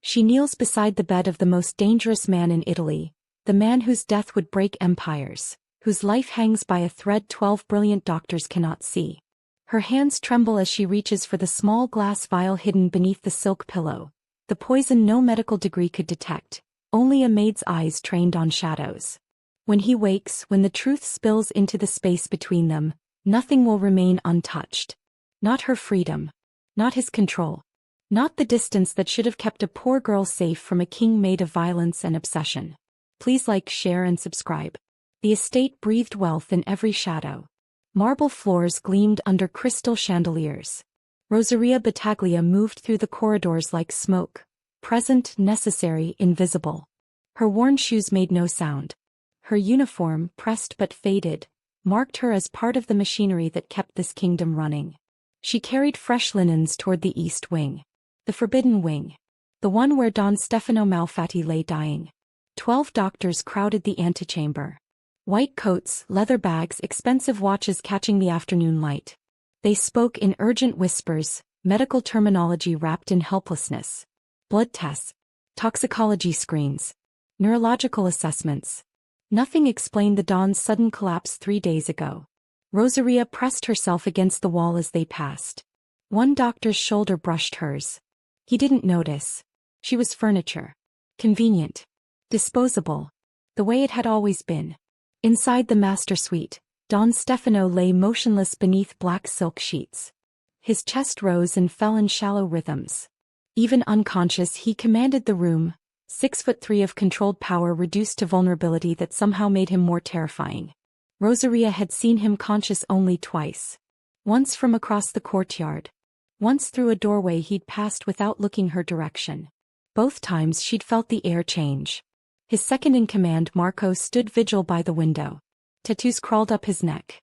She kneels beside the bed of the most dangerous man in Italy, the man whose death would break empires, whose life hangs by a thread 12 brilliant doctors cannot see. Her hands tremble as she reaches for the small glass vial hidden beneath the silk pillow, the poison no medical degree could detect, only a maid's eyes trained on shadows. When he wakes, when the truth spills into the space between them, nothing will remain untouched. Not her freedom. Not his control. Not the distance that should have kept a poor girl safe from a king made of violence and obsession. Please like, share and subscribe. The estate breathed wealth in every shadow. Marble floors gleamed under crystal chandeliers. Rosaria Battaglia moved through the corridors like smoke, present, necessary, invisible. Her worn shoes made no sound. Her uniform, pressed but faded, marked her as part of the machinery that kept this kingdom running. She carried fresh linens toward the east wing. The forbidden wing. The one where Don Stefano Malfatti lay dying. 12 doctors crowded the antechamber. White coats, leather bags, expensive watches catching the afternoon light. They spoke in urgent whispers, medical terminology wrapped in helplessness. Blood tests. Toxicology screens. Neurological assessments. Nothing explained the Don's sudden collapse 3 days ago. Rosaria pressed herself against the wall as they passed. One doctor's shoulder brushed hers. He didn't notice. She was furniture. Convenient. Disposable. The way it had always been. Inside the master suite, Don Stefano lay motionless beneath black silk sheets. His chest rose and fell in shallow rhythms. Even unconscious, he commanded the room, 6'3" of controlled power reduced to vulnerability that somehow made him more terrifying. Rosaria had seen him conscious only twice. Once from across the courtyard. Once through a doorway he'd passed without looking her direction. Both times she'd felt the air change. His second-in-command Marco stood vigil by the window. Tattoos crawled up his neck.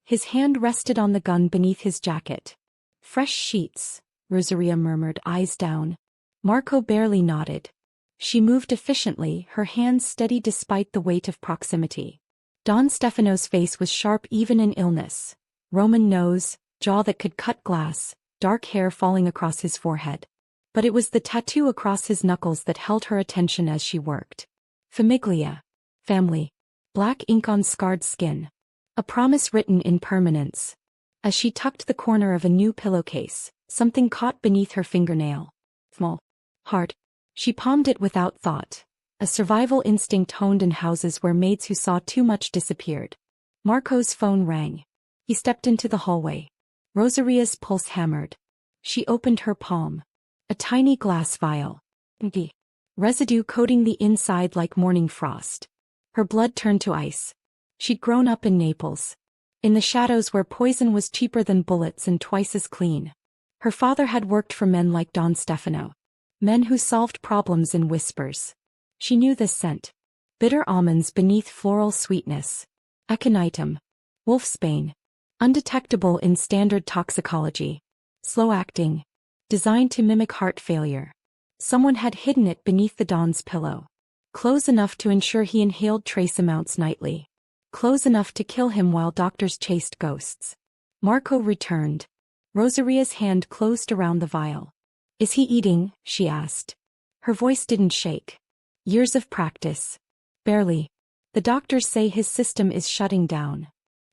His hand rested on the gun beneath his jacket. Fresh sheets, Rosaria murmured, eyes down. Marco barely nodded. She moved efficiently, her hands steady despite the weight of proximity. Don Stefano's face was sharp even in illness. Roman nose, jaw that could cut glass, dark hair falling across his forehead. But it was the tattoo across his knuckles that held her attention as she worked. Famiglia. Family. Black ink on scarred skin. A promise written in permanence. As she tucked the corner of a new pillowcase, something caught beneath her fingernail. Small. Hard. She palmed it without thought. A survival instinct honed in houses where maids who saw too much disappeared. Marco's phone rang. He stepped into the hallway. Rosaria's pulse hammered. She opened her palm. A tiny glass vial. Empty. Residue coating the inside like morning frost. Her blood turned to ice. She'd grown up in Naples. In the shadows where poison was cheaper than bullets and twice as clean. Her father had worked for men like Don Stefano. Men who solved problems in whispers. She knew this scent. Bitter almonds beneath floral sweetness. Aconitum. Wolfsbane. Undetectable in standard toxicology. Slow acting. Designed to mimic heart failure. Someone had hidden it beneath the Don's pillow. Close enough to ensure he inhaled trace amounts nightly. Close enough to kill him while doctors chased ghosts. Marco returned. Rosaria's hand closed around the vial. Is he eating? She asked. Her voice didn't shake. Years of practice. Barely. The doctors say his system is shutting down.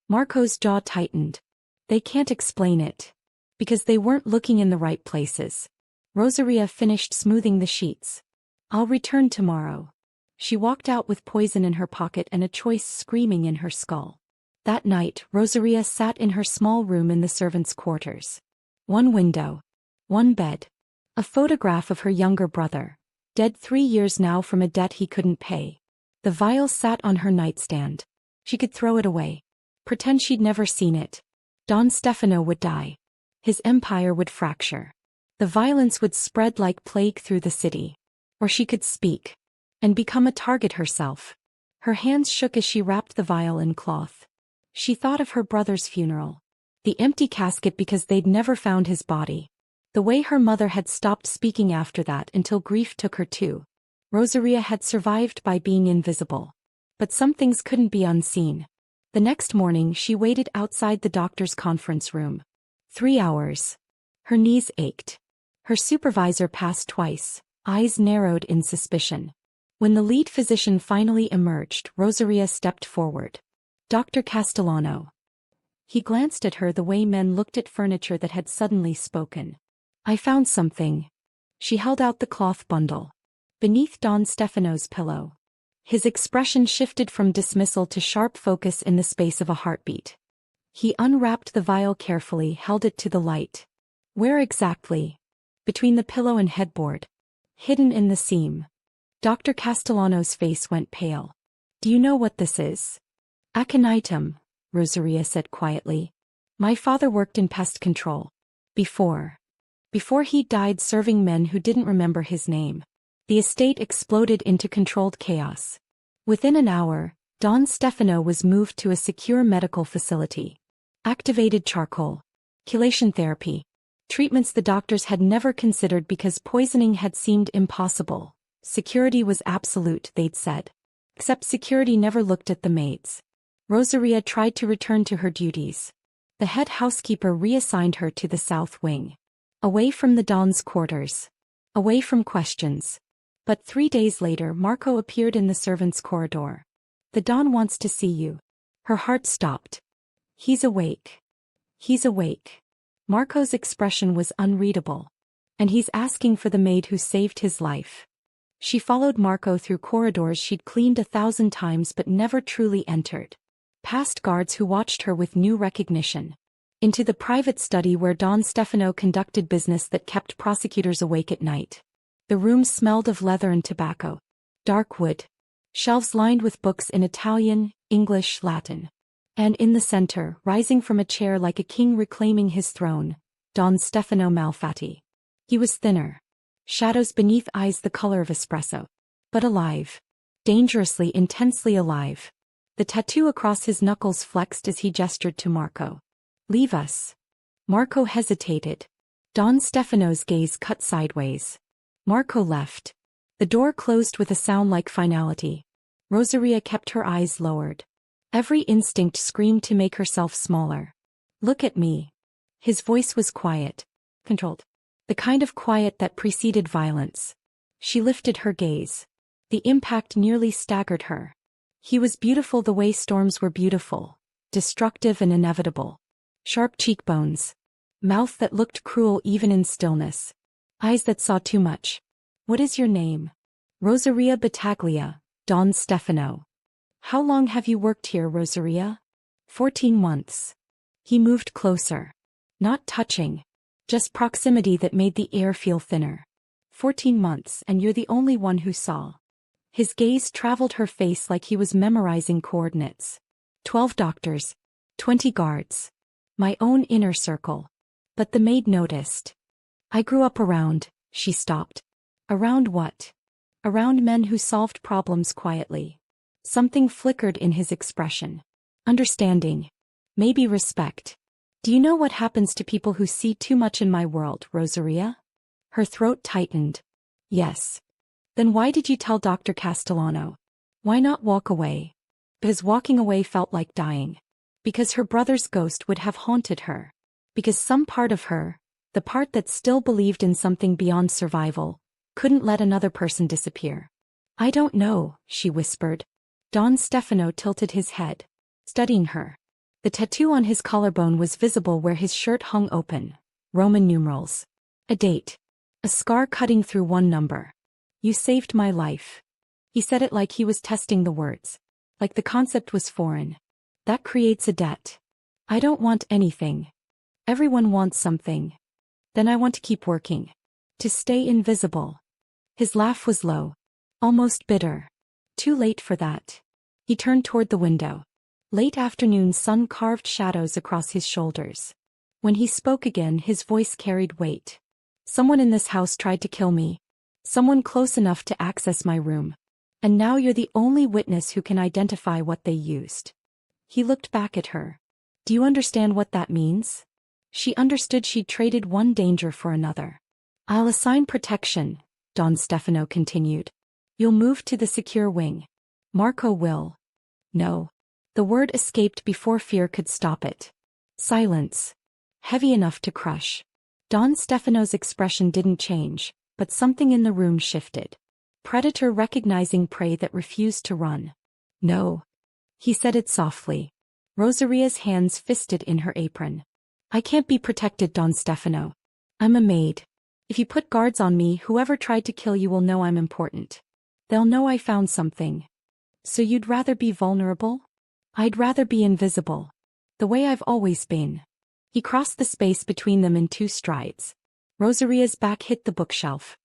Marco's jaw tightened. They can't explain it. Because they weren't looking in the right places. Rosaria finished smoothing the sheets. I'll return tomorrow. She walked out with poison in her pocket and a choice screaming in her skull. That night, Rosaria sat in her small room in the servants' quarters. One window. One bed. A photograph of her younger brother, dead 3 years now from a debt he couldn't pay. The vial sat on her nightstand. She could throw it away. Pretend she'd never seen it. Don Stefano would die. His empire would fracture. The violence would spread like plague through the city. Or she could speak. And become a target herself. Her hands shook as she wrapped the vial in cloth. She thought of her brother's funeral. The empty casket because they'd never found his body. The way her mother had stopped speaking after that until grief took her too. Rosaria had survived by being invisible. But some things couldn't be unseen. The next morning she waited outside the doctor's conference room. 3 hours. Her knees ached. Her supervisor passed twice, eyes narrowed in suspicion. When the lead physician finally emerged, Rosaria stepped forward. Dr. Castellano. He glanced at her the way men looked at furniture that had suddenly spoken. I found something. She held out the cloth bundle. Beneath Don Stefano's pillow. His expression shifted from dismissal to sharp focus in the space of a heartbeat. He unwrapped the vial carefully, held it to the light. Where exactly? Between the pillow and headboard. Hidden in the seam. Dr. Castellano's face went pale. Do you know what this is? Aconitum, Rosaria said quietly. My father worked in pest control. Before he died serving men who didn't remember his name. The estate exploded into controlled chaos. Within an hour, Don Stefano was moved to a secure medical facility. Activated charcoal. Chelation therapy. Treatments the doctors had never considered because poisoning had seemed impossible. Security was absolute, they'd said. Except security never looked at the maids. Rosaria tried to return to her duties. The head housekeeper reassigned her to the south wing. Away from the Don's quarters. Away from questions. But 3 days later Marco appeared in the servants' corridor. The Don wants to see you. Her heart stopped. He's awake. He's awake. Marco's expression was unreadable. And he's asking for the maid who saved his life. She followed Marco through corridors she'd cleaned 1,000 times but never truly entered. Past guards who watched her with new recognition. Into the private study where Don Stefano conducted business that kept prosecutors awake at night. The room smelled of leather and tobacco. Dark wood. Shelves lined with books in Italian, English, Latin. And in the center, rising from a chair like a king reclaiming his throne, Don Stefano Malfatti. He was thinner. Shadows beneath eyes the color of espresso. But alive. Dangerously, intensely alive. The tattoo across his knuckles flexed as he gestured to Marco. Leave us. Marco hesitated. Don Stefano's gaze cut sideways. Marco left. The door closed with a sound like finality. Rosaria kept her eyes lowered. Every instinct screamed to make herself smaller. Look at me. His voice was quiet. Controlled. The kind of quiet that preceded violence. She lifted her gaze. The impact nearly staggered her. He was beautiful the way storms were beautiful. Destructive and inevitable. Sharp cheekbones. Mouth that looked cruel even in stillness. Eyes that saw too much. What is your name? Rosaria Battaglia, Don Stefano. How long have you worked here, Rosaria? 14 months. He moved closer. Not touching. Just proximity that made the air feel thinner. 14 months and you're the only one who saw. His gaze traveled her face like he was memorizing coordinates. 12 doctors. 20 guards. My own inner circle. But the maid noticed. I grew up around, she stopped. Around what? Around men who solved problems quietly. Something flickered in his expression. Understanding. Maybe respect. Do you know what happens to people who see too much in my world, Rosaria? Her throat tightened. Yes. Then why did you tell Dr. Castellano? Why not walk away? Because walking away felt like dying. Because her brother's ghost would have haunted her. Because some part of her, the part that still believed in something beyond survival, couldn't let another person disappear. I don't know, she whispered. Don Stefano tilted his head, studying her. The tattoo on his collarbone was visible where his shirt hung open. Roman numerals. A date. A scar cutting through one number. You saved my life. He said it like he was testing the words. Like the concept was foreign. That creates a debt. I don't want anything. Everyone wants something. Then I want to keep working. To stay invisible. His laugh was low. Almost bitter. Too late for that. He turned toward the window. Late afternoon sun carved shadows across his shoulders. When he spoke again, his voice carried weight. Someone in this house tried to kill me. Someone close enough to access my room. And now you're the only witness who can identify what they used. He looked back at her. Do you understand what that means? She understood she'd traded one danger for another. I'll assign protection, Don Stefano continued. You'll move to the secure wing. Marco will. No. The word escaped before fear could stop it. Silence. Heavy enough to crush. Don Stefano's expression didn't change, but something in the room shifted. Predator recognizing prey that refused to run. No. He said it softly. Rosaria's hands fisted in her apron. I can't be protected, Don Stefano. I'm a maid. If you put guards on me, whoever tried to kill you will know I'm important. They'll know I found something. So you'd rather be vulnerable? I'd rather be invisible. The way I've always been. He crossed the space between them in 2 strides. Rosaria's back hit the bookshelf.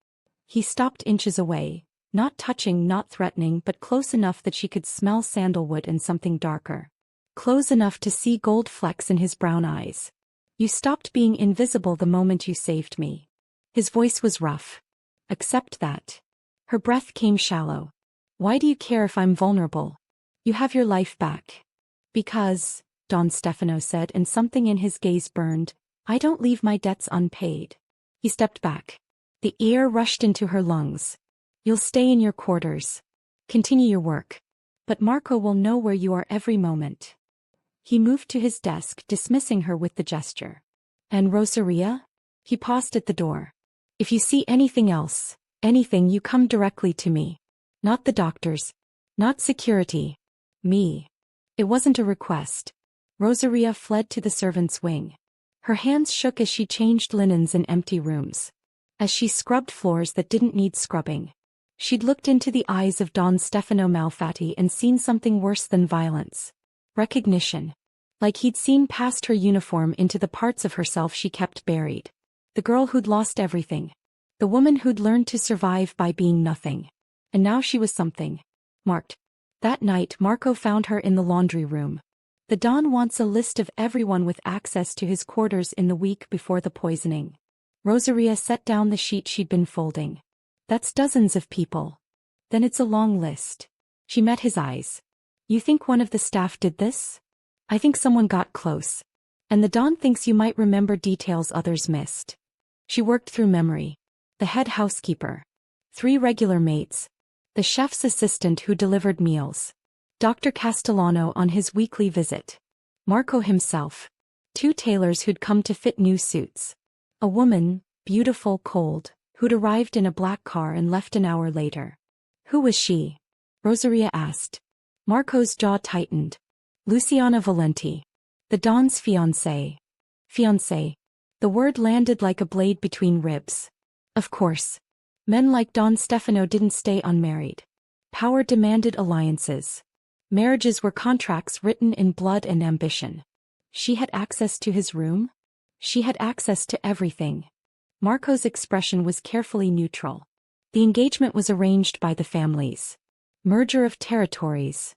He stopped inches away, not touching, not threatening, but close enough that she could smell sandalwood and something darker. Close enough to see gold flecks in his brown eyes. You stopped being invisible the moment you saved me. His voice was rough. Accept that. Her breath came shallow. Why do you care if I'm vulnerable? You have your life back. Because, Don Stefano said, and something in his gaze burned, I don't leave my debts unpaid. He stepped back. The air rushed into her lungs. You'll stay in your quarters. Continue your work. But Marco will know where you are every moment. He moved to his desk, dismissing her with the gesture. And Rosaria? He paused at the door. If you see anything else, anything, you come directly to me. Not the doctors. Not security. Me. It wasn't a request. Rosaria fled to the servants' wing. Her hands shook as she changed linens in empty rooms. As she scrubbed floors that didn't need scrubbing. She'd looked into the eyes of Don Stefano Malfatti and seen something worse than violence. Recognition. Like he'd seen past her uniform into the parts of herself she kept buried. The girl who'd lost everything. The woman who'd learned to survive by being nothing. And now she was something. Marked. That night Marco found her in the laundry room. The Don wants a list of everyone with access to his quarters in the week before the poisoning. Rosaria set down the sheet she'd been folding. That's dozens of people. Then it's a long list. She met his eyes. You think one of the staff did this? I think someone got close. And the Don thinks you might remember details others missed. She worked through memory. The head housekeeper. 3 regular maids. The chef's assistant who delivered meals. Dr. Castellano on his weekly visit. Marco himself. 2 tailors who'd come to fit new suits. A woman, beautiful, cold, who'd arrived in a black car and left an hour later. Who was she? Rosaria asked. Marco's jaw tightened. Luciana Valenti. The Don's fiancée. Fiancée. The word landed like a blade between ribs. Of course. Men like Don Stefano didn't stay unmarried. Power demanded alliances. Marriages were contracts written in blood and ambition. She had access to his room? She had access to everything. Marco's expression was carefully neutral. The engagement was arranged by the families. Merger of territories.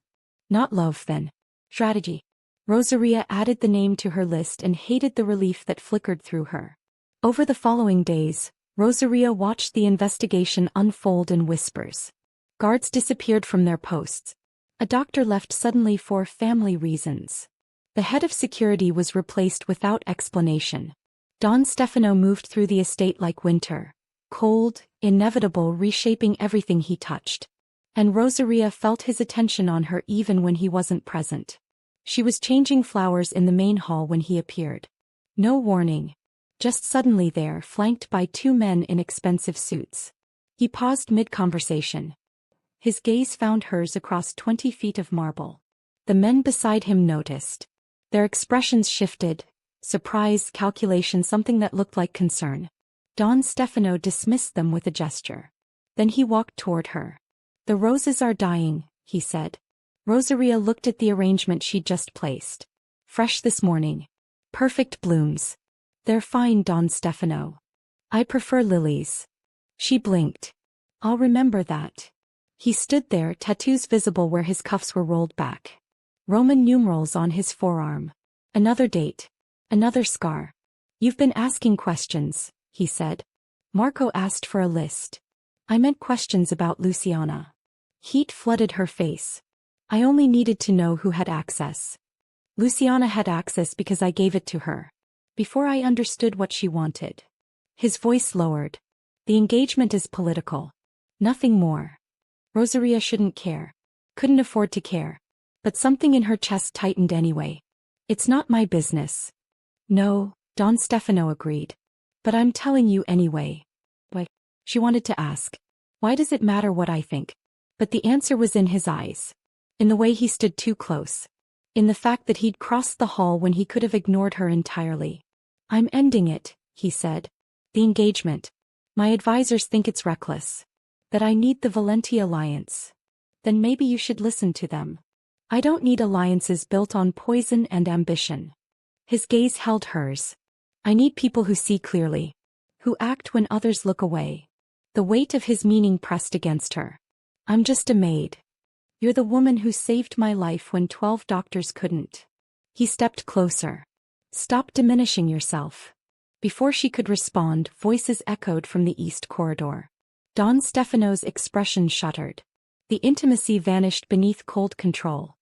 Not love then. Strategy. Rosaria added the name to her list and hated the relief that flickered through her. Over the following days, Rosaria watched the investigation unfold in whispers. Guards disappeared from their posts. A doctor left suddenly for family reasons. The head of security was replaced without explanation. Don Stefano moved through the estate like winter. Cold, inevitable, reshaping everything he touched. And Rosaria felt his attention on her even when he wasn't present. She was changing flowers in the main hall when he appeared. No warning. Just suddenly there, flanked by 2 men in expensive suits. He paused mid-conversation. His gaze found hers across 20 feet of marble. The men beside him noticed. Their expressions shifted. Surprise, calculation, something that looked like concern. Don Stefano dismissed them with a gesture. Then he walked toward her. The roses are dying, he said. Rosaria looked at the arrangement she'd just placed. Fresh this morning. Perfect blooms. They're fine, Don Stefano. I prefer lilies. She blinked. I'll remember that. He stood there, tattoos visible where his cuffs were rolled back. Roman numerals on his forearm. Another date. Another scar. You've been asking questions, he said. Marco asked for a list. I meant questions about Luciana. Heat flooded her face. I only needed to know who had access. Luciana had access because I gave it to her. Before I understood what she wanted. His voice lowered. The engagement is political. Nothing more. Rosaria shouldn't care. Couldn't afford to care. But something in her chest tightened anyway. It's not my business. No, Don Stefano agreed. But I'm telling you anyway. Why? She wanted to ask, "Why does it matter what I think?" But the answer was in his eyes. In the way he stood too close. In the fact that he'd crossed the hall when he could have ignored her entirely. "I'm ending it," he said. "The engagement. My advisors think it's reckless. That I need the Valenti alliance. Then maybe you should listen to them. I don't need alliances built on poison and ambition." His gaze held hers. "I need people who see clearly. Who act when others look away." The weight of his meaning pressed against her. "I'm just a maid. You're the woman who saved my life when 12 doctors couldn't." He stepped closer. "Stop diminishing yourself." Before she could respond, voices echoed from the east corridor. Don Stefano's expression shuddered. The intimacy vanished beneath cold control.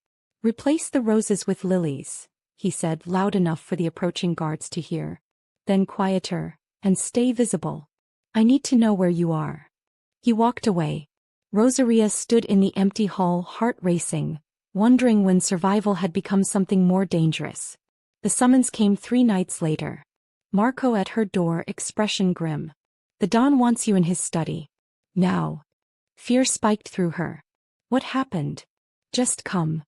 "Replace the roses with lilies," he said, loud enough for the approaching guards to hear. "Then quieter, and stay visible. I need to know where you are." He walked away. Rosaria stood in the empty hall, heart racing, wondering when survival had become something more dangerous. The summons came 3 nights later. Marco at her door, expression grim. "The Don wants you in his study. Now." Fear spiked through her. "What happened?" "Just come."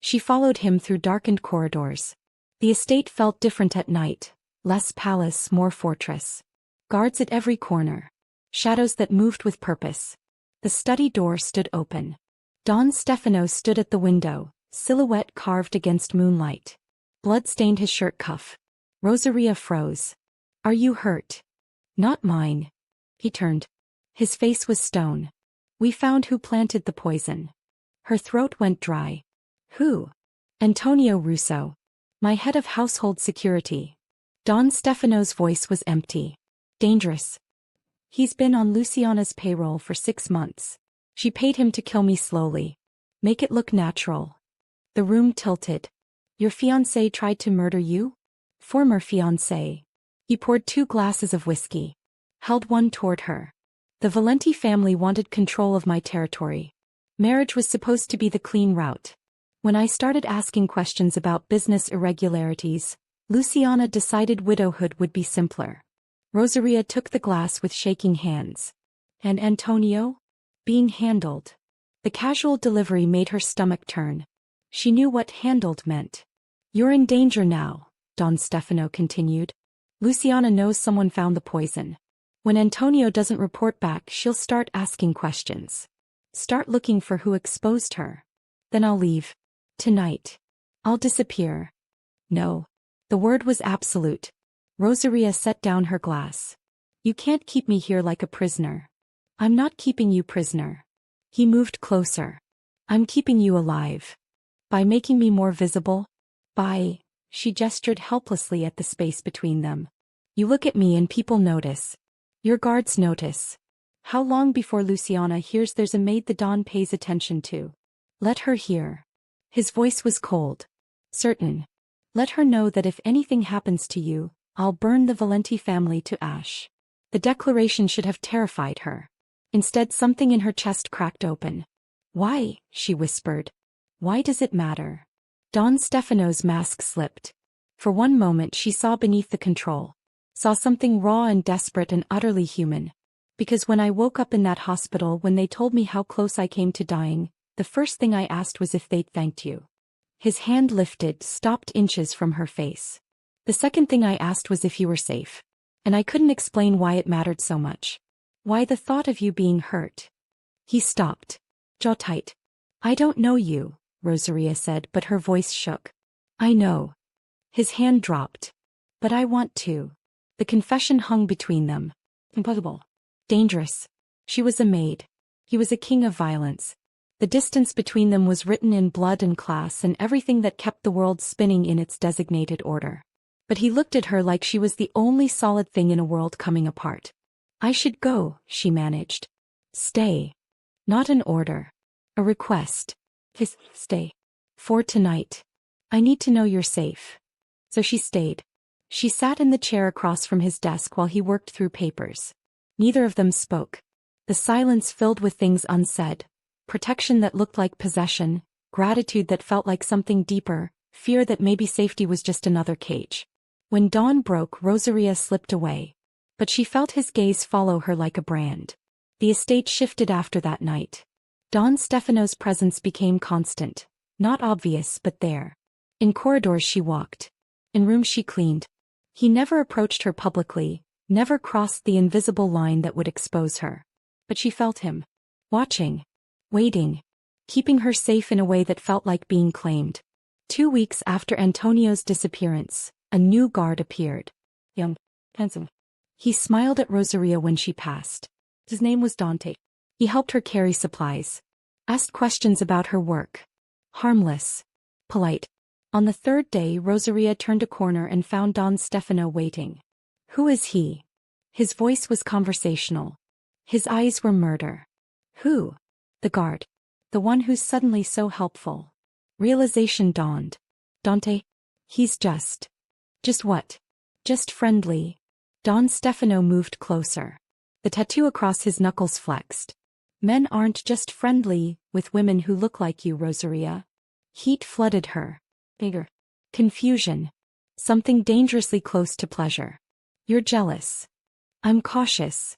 She followed him through darkened corridors. The estate felt different at night, less palace, more fortress. Guards at every corner. Shadows that moved with purpose. The study door stood open. Don Stefano stood at the window, silhouette carved against moonlight. Blood stained his shirt cuff. Rosaria froze. "Are you hurt?" "Not mine." He turned. His face was stone. "We found who planted the poison." Her throat went dry. "Who?" "Antonio Russo. My head of household security." Don Stefano's voice was empty. "Dangerous. He's been on Luciana's payroll for 6 months. She paid him to kill me slowly. Make it look natural." The room tilted. "Your fiancé tried to murder you?" "Former fiancé." He poured 2 glasses of whiskey. Held one toward her. "The Valenti family wanted control of my territory. Marriage was supposed to be the clean route. When I started asking questions about business irregularities, Luciana decided widowhood would be simpler." Rosaria took the glass with shaking hands. "And Antonio?" "Being handled." The casual delivery made her stomach turn. She knew what handled meant. "You're in danger now," Don Stefano continued. "Luciana knows someone found the poison. When Antonio doesn't report back, she'll start asking questions. Start looking for who exposed her. Then I'll leave. Tonight. I'll disappear." "No." The word was absolute. Rosaria set down her glass. "You can't keep me here like a prisoner." "I'm not keeping you prisoner." He moved closer. "I'm keeping you alive." "By making me more visible?" "By..." She gestured helplessly at the space between them. "You look at me and people notice. Your guards notice. How long before Luciana hears there's a maid the Don pays attention to?" "Let her hear." His voice was cold. "Certain. Let her know that if anything happens to you, I'll burn the Valenti family to ash." The declaration should have terrified her. Instead, something in her chest cracked open. "Why?" she whispered. "Why does it matter?" Don Stefano's mask slipped. For one moment she saw beneath the control. Saw something raw and desperate and utterly human. "Because when I woke up in that hospital, when they told me how close I came to dying, the first thing I asked was if they'd thanked you." His hand lifted, stopped inches from her face. "The second thing I asked was if you were safe. And I couldn't explain why it mattered so much. Why the thought of you being hurt." He stopped. Jaw tight. "I don't know you," Rosaria said, but her voice shook. "I know." His hand dropped. "But I want to." The confession hung between them. Impossible. Dangerous. She was a maid. He was a king of violence. The distance between them was written in blood and class and everything that kept the world spinning in its designated order. But he looked at her like she was the only solid thing in a world coming apart. "I should go," she managed. "Stay." Not an order. A request. Stay. For tonight. "I need to know you're safe." So she stayed. She sat in the chair across from his desk while he worked through papers. Neither of them spoke. The silence filled with things unsaid. Protection that looked like possession, gratitude that felt like something deeper, fear that maybe safety was just another cage. When dawn broke, Rosaria slipped away. but she felt his gaze follow her like a brand. The estate shifted after that night. Don Stefano's presence became constant, not obvious but there. In corridors she walked. In rooms she cleaned. He never approached her publicly, never crossed the invisible line that would expose her. But she felt him. Watching. Waiting. Keeping her safe in a way that felt like being claimed. 2 weeks after Antonio's disappearance, a new guard appeared. Young. Handsome. He smiled at Rosaria when she passed. His name was Dante. He helped her carry supplies. Asked questions about her work. Harmless. Polite. On the third day, Rosaria turned a corner and found Don Stefano waiting. Who is he? His voice was conversational. His eyes were murder. Who? The guard. The one who's suddenly so helpful. Realization dawned. Dante? He's just what? Just friendly. Don Stefano moved closer. The tattoo across his knuckles flexed. Men aren't just friendly with women who look like you, Rosaria. Heat flooded her. Bigger. Confusion. Something dangerously close to pleasure. You're jealous. I'm cautious.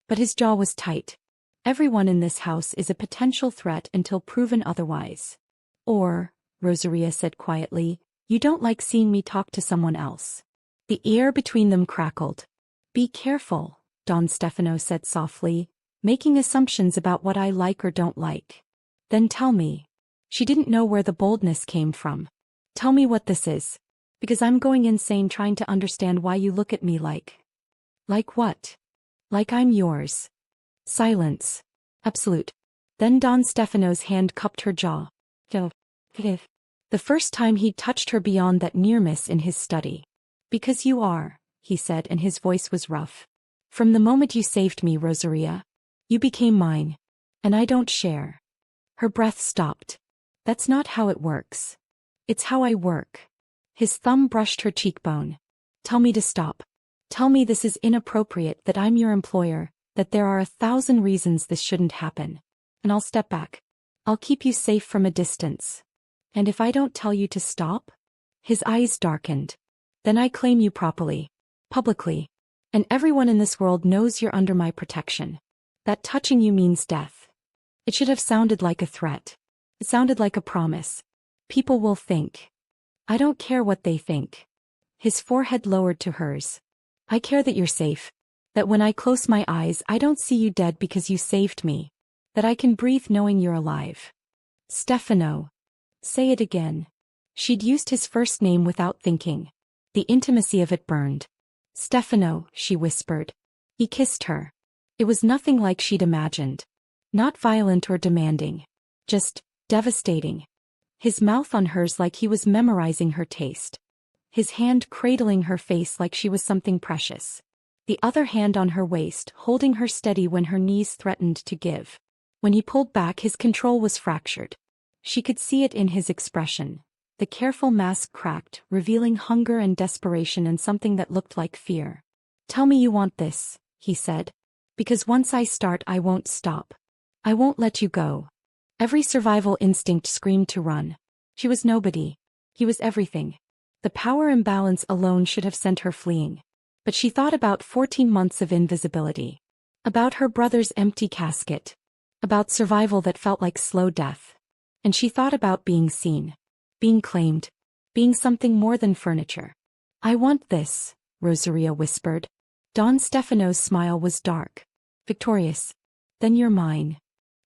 But his jaw was tight. Everyone in this house is a potential threat until proven otherwise. Or, Rosaria said quietly, you don't like seeing me talk to someone else. The air between them crackled. Be careful, Don Stefano said softly, making assumptions about what I like or don't like. Then tell me. She didn't know where the boldness came from. Tell me what this is. Because I'm going insane trying to understand why you look at me like. Like what? Like I'm yours. Silence. Absolute. Then Don Stefano's hand cupped her jaw. The first time he'd touched her beyond that near miss in his study. Because you are, he said, and his voice was rough. From the moment you saved me, Rosaria, you became mine. And I don't share. Her breath stopped. That's not how it works. It's how I work. His thumb brushed her cheekbone. Tell me to stop. Tell me this is inappropriate, that I'm your employer, that there are 1,000 reasons this shouldn't happen. And I'll step back. I'll keep you safe from a distance. And if I don't tell you to stop? His eyes darkened. Then I claim you properly. Publicly. And everyone in this world knows you're under my protection. That touching you means death. It should have sounded like a threat. It sounded like a promise. People will think. I don't care what they think. His forehead lowered to hers. I care that you're safe. That when I close my eyes I don't see you dead because you saved me. That I can breathe knowing you're alive. Stefano. Say it again. She'd used his first name without thinking. The intimacy of it burned. Stefano, she whispered. He kissed her. It was nothing like she'd imagined. Not violent or demanding. Just devastating. His mouth on hers like he was memorizing her taste. His hand cradling her face like she was something precious. The other hand on her waist, holding her steady when her knees threatened to give. When he pulled back, his control was fractured. She could see it in his expression. The careful mask cracked, revealing hunger and desperation and something that looked like fear. Tell me you want this, he said. Because once I start I won't stop. I won't let you go. Every survival instinct screamed to run. She was nobody. He was everything. The power imbalance alone should have sent her fleeing. But she thought about 14 months of invisibility. About her brother's empty casket. About survival that felt like slow death. And she thought about being seen. Being claimed. Being something more than furniture. I want this, Rosaria whispered. Don Stefano's smile was dark. Victorious. Then you're mine.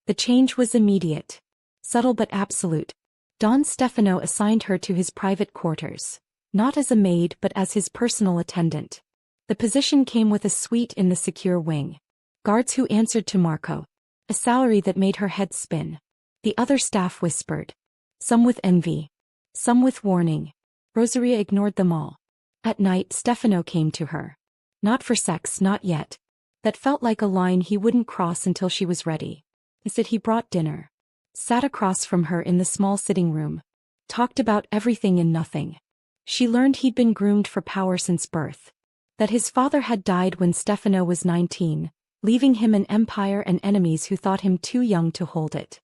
The change was immediate. Subtle but absolute. Don Stefano assigned her to his private quarters. Not as a maid but as his personal attendant. The position came with a suite in the secure wing. Guards who answered to Marco. A salary that made her head spin. The other staff whispered. Some with envy. Some with warning. Rosaria ignored them all. At night Stefano came to her. Not for sex, not yet. That felt like a line he wouldn't cross until she was ready. Instead he brought dinner. Sat across from her in the small sitting room. Talked about everything and nothing. She learned he'd been groomed for power since birth. That his father had died when Stefano was 19, leaving him an empire and enemies who thought him too young to hold it.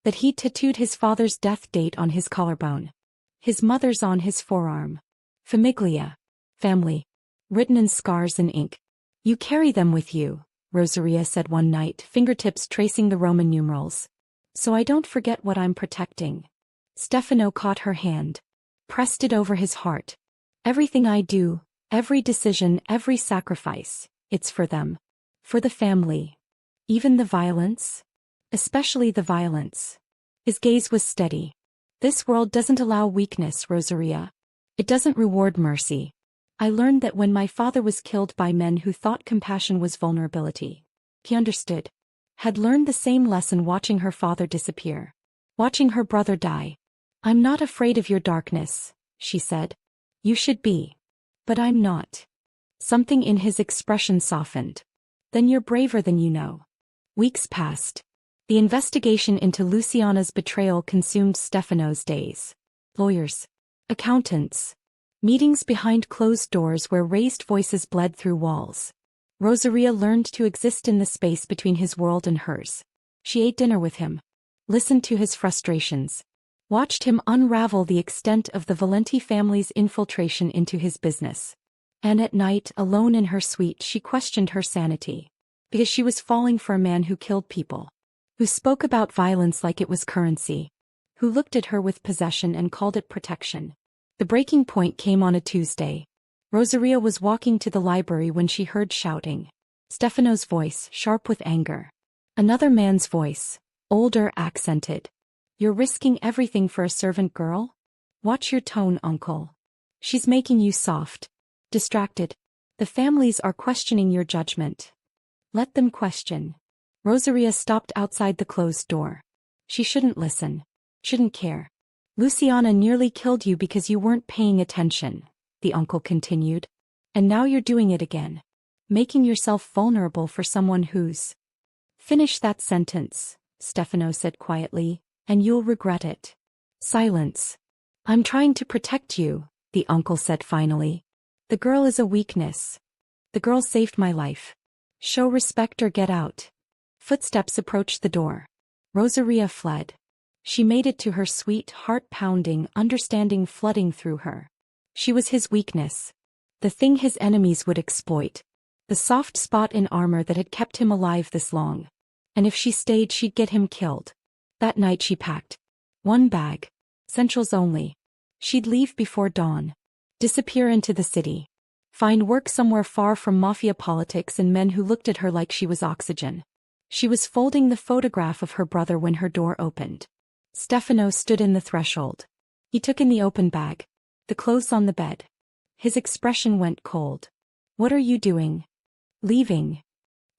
That he'd tattooed his father's death date on his collarbone. His mother's on his forearm. Famiglia. Family. Written in scars and ink. You carry them with you, Rosaria said one night, fingertips tracing the Roman numerals. So I don't forget what I'm protecting. Stefano caught her hand, pressed it over his heart. Everything I do, every decision, every sacrifice, it's for them. For the family. Even the violence? Especially the violence. His gaze was steady. This world doesn't allow weakness, Rosaria. It doesn't reward mercy. I learned that when my father was killed by men who thought compassion was vulnerability. He understood. Had learned the same lesson watching her father disappear. Watching her brother die. I'm not afraid of your darkness, she said. You should be. But I'm not. Something in his expression softened. Then you're braver than you know. Weeks passed. The investigation into Luciana's betrayal consumed Stefano's days. Lawyers. Accountants. Meetings behind closed doors where raised voices bled through walls. Rosaria learned to exist in the space between his world and hers. She ate dinner with him. Listened to his frustrations. Watched him unravel the extent of the Valenti family's infiltration into his business. And at night, alone in her suite, she questioned her sanity. Because she was falling for a man who killed people. Who spoke about violence like it was currency. Who looked at her with possession and called it protection. The breaking point came on a Tuesday. Rosaria was walking to the library when she heard shouting. Stefano's voice, sharp with anger. Another man's voice, older, accented. You're risking everything for a servant girl? Watch your tone, uncle. She's making you soft. Distracted. The families are questioning your judgment. Let them question. Rosaria stopped outside the closed door. She shouldn't listen. Shouldn't care. Luciana nearly killed you because you weren't paying attention, the uncle continued. And now you're doing it again. Making yourself vulnerable for someone who's... Finish that sentence, Stefano said quietly, and you'll regret it. Silence. I'm trying to protect you, the uncle said finally. The girl is a weakness. The girl saved my life. Show respect or get out. Footsteps approached the door. Rosaria fled. She made it to her suite, heart-pounding, understanding flooding through her. She was his weakness. The thing his enemies would exploit. The soft spot in armor that had kept him alive this long. And if she stayed, she'd get him killed. That night she packed. One bag. Essentials only. She'd leave before dawn. Disappear into the city. Find work somewhere far from Mafia politics and men who looked at her like she was oxygen. She was folding the photograph of her brother when her door opened. Stefano stood in the threshold. He took in the open bag. The clothes on the bed. His expression went cold. What are you doing? Leaving.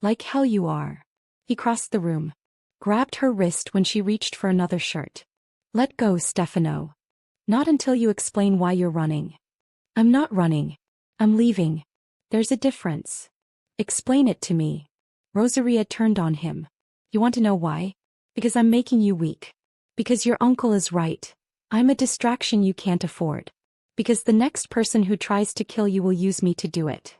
Like hell you are. He crossed the room. Grabbed her wrist when she reached for another shirt. Let go, Stefano. Not until you explain why you're running. I'm not running. I'm leaving. There's a difference. Explain it to me. Rosaria turned on him. You want to know why? Because I'm making you weak. Because your uncle is right. I'm a distraction you can't afford. Because the next person who tries to kill you will use me to do it.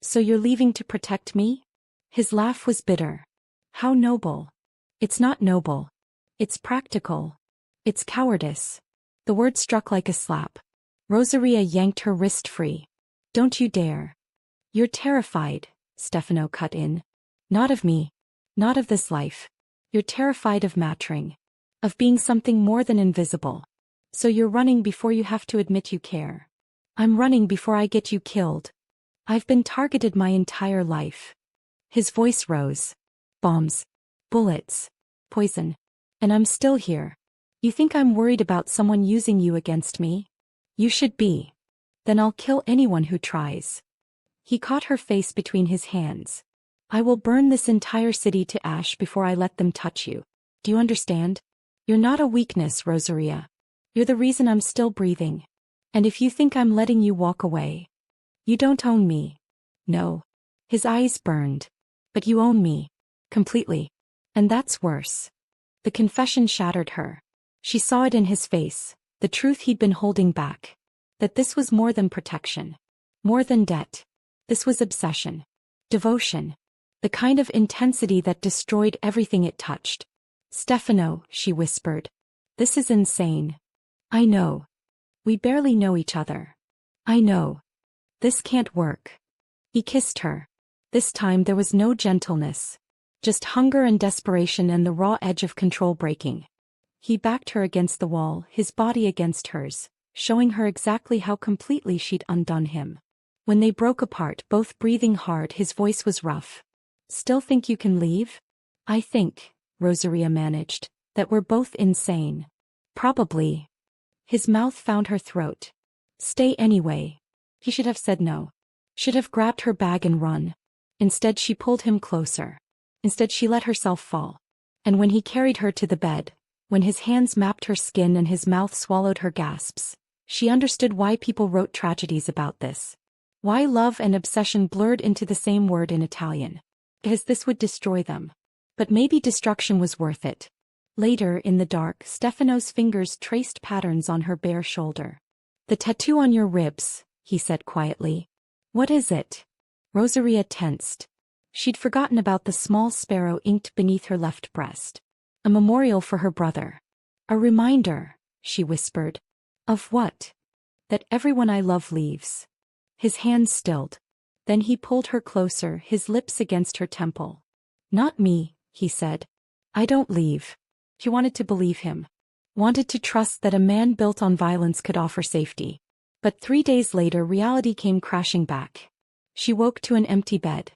So you're leaving to protect me? His laugh was bitter. How noble. It's not noble. It's practical. It's cowardice. The word struck like a slap. Rosaria yanked her wrist free. Don't you dare. You're terrified, Stefano cut in. Not of me. Not of this life. You're terrified of mattering. Of being something more than invisible. So you're running before you have to admit you care. I'm running before I get you killed. I've been targeted my entire life. His voice rose. Bombs. Bullets. Poison. And I'm still here. You think I'm worried about someone using you against me? You should be. Then I'll kill anyone who tries. He caught her face between his hands. I will burn this entire city to ash before I let them touch you. Do you understand? You're not a weakness, Rosaria. You're the reason I'm still breathing. And if you think I'm letting you walk away, you don't own me. No. His eyes burned. But you own me. Completely. And that's worse. The confession shattered her. She saw it in his face, the truth he'd been holding back. That this was more than protection. More than debt. This was obsession. Devotion. The kind of intensity that destroyed everything it touched. Stefano, she whispered. This is insane. I know. We barely know each other. I know. This can't work. He kissed her. This time there was no gentleness. Just hunger and desperation and the raw edge of control breaking. He backed her against the wall, his body against hers, showing her exactly how completely she'd undone him. When they broke apart, both breathing hard, his voice was rough. "Still think you can leave?" "I think," Rosaria managed, "that we're both insane." "Probably." His mouth found her throat. "Stay anyway." He should have said no. Should have grabbed her bag and run. Instead she pulled him closer. Instead she let herself fall. And when he carried her to the bed, when his hands mapped her skin and his mouth swallowed her gasps, she understood why people wrote tragedies about this. Why love and obsession blurred into the same word in Italian. Because this would destroy them. But maybe destruction was worth it. Later, in the dark, Stefano's fingers traced patterns on her bare shoulder. "The tattoo on your ribs," he said quietly. "What is it?" Rosaria tensed. She'd forgotten about the small sparrow inked beneath her left breast. A memorial for her brother. "A reminder," she whispered. "Of what?" "That everyone I love leaves." His hands stilled. Then he pulled her closer, his lips against her temple. "Not me," he said. "I don't leave." She wanted to believe him. Wanted to trust that a man built on violence could offer safety. But 3 days later reality came crashing back. She woke to an empty bed.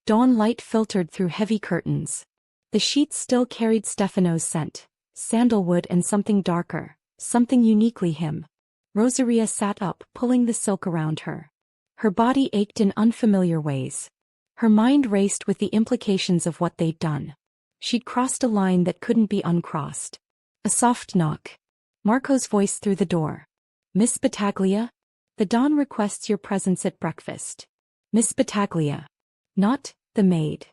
Dawn light filtered through heavy curtains. The sheets still carried Stefano's scent, sandalwood and something darker, something uniquely him. Rosaria sat up, pulling the silk around her. Her body ached in unfamiliar ways. Her mind raced with the implications of what they'd done. She'd crossed a line that couldn't be uncrossed. A soft knock. Marco's voice through the door. "Miss Battaglia? The Don requests your presence at breakfast." Miss Battaglia. Not the maid.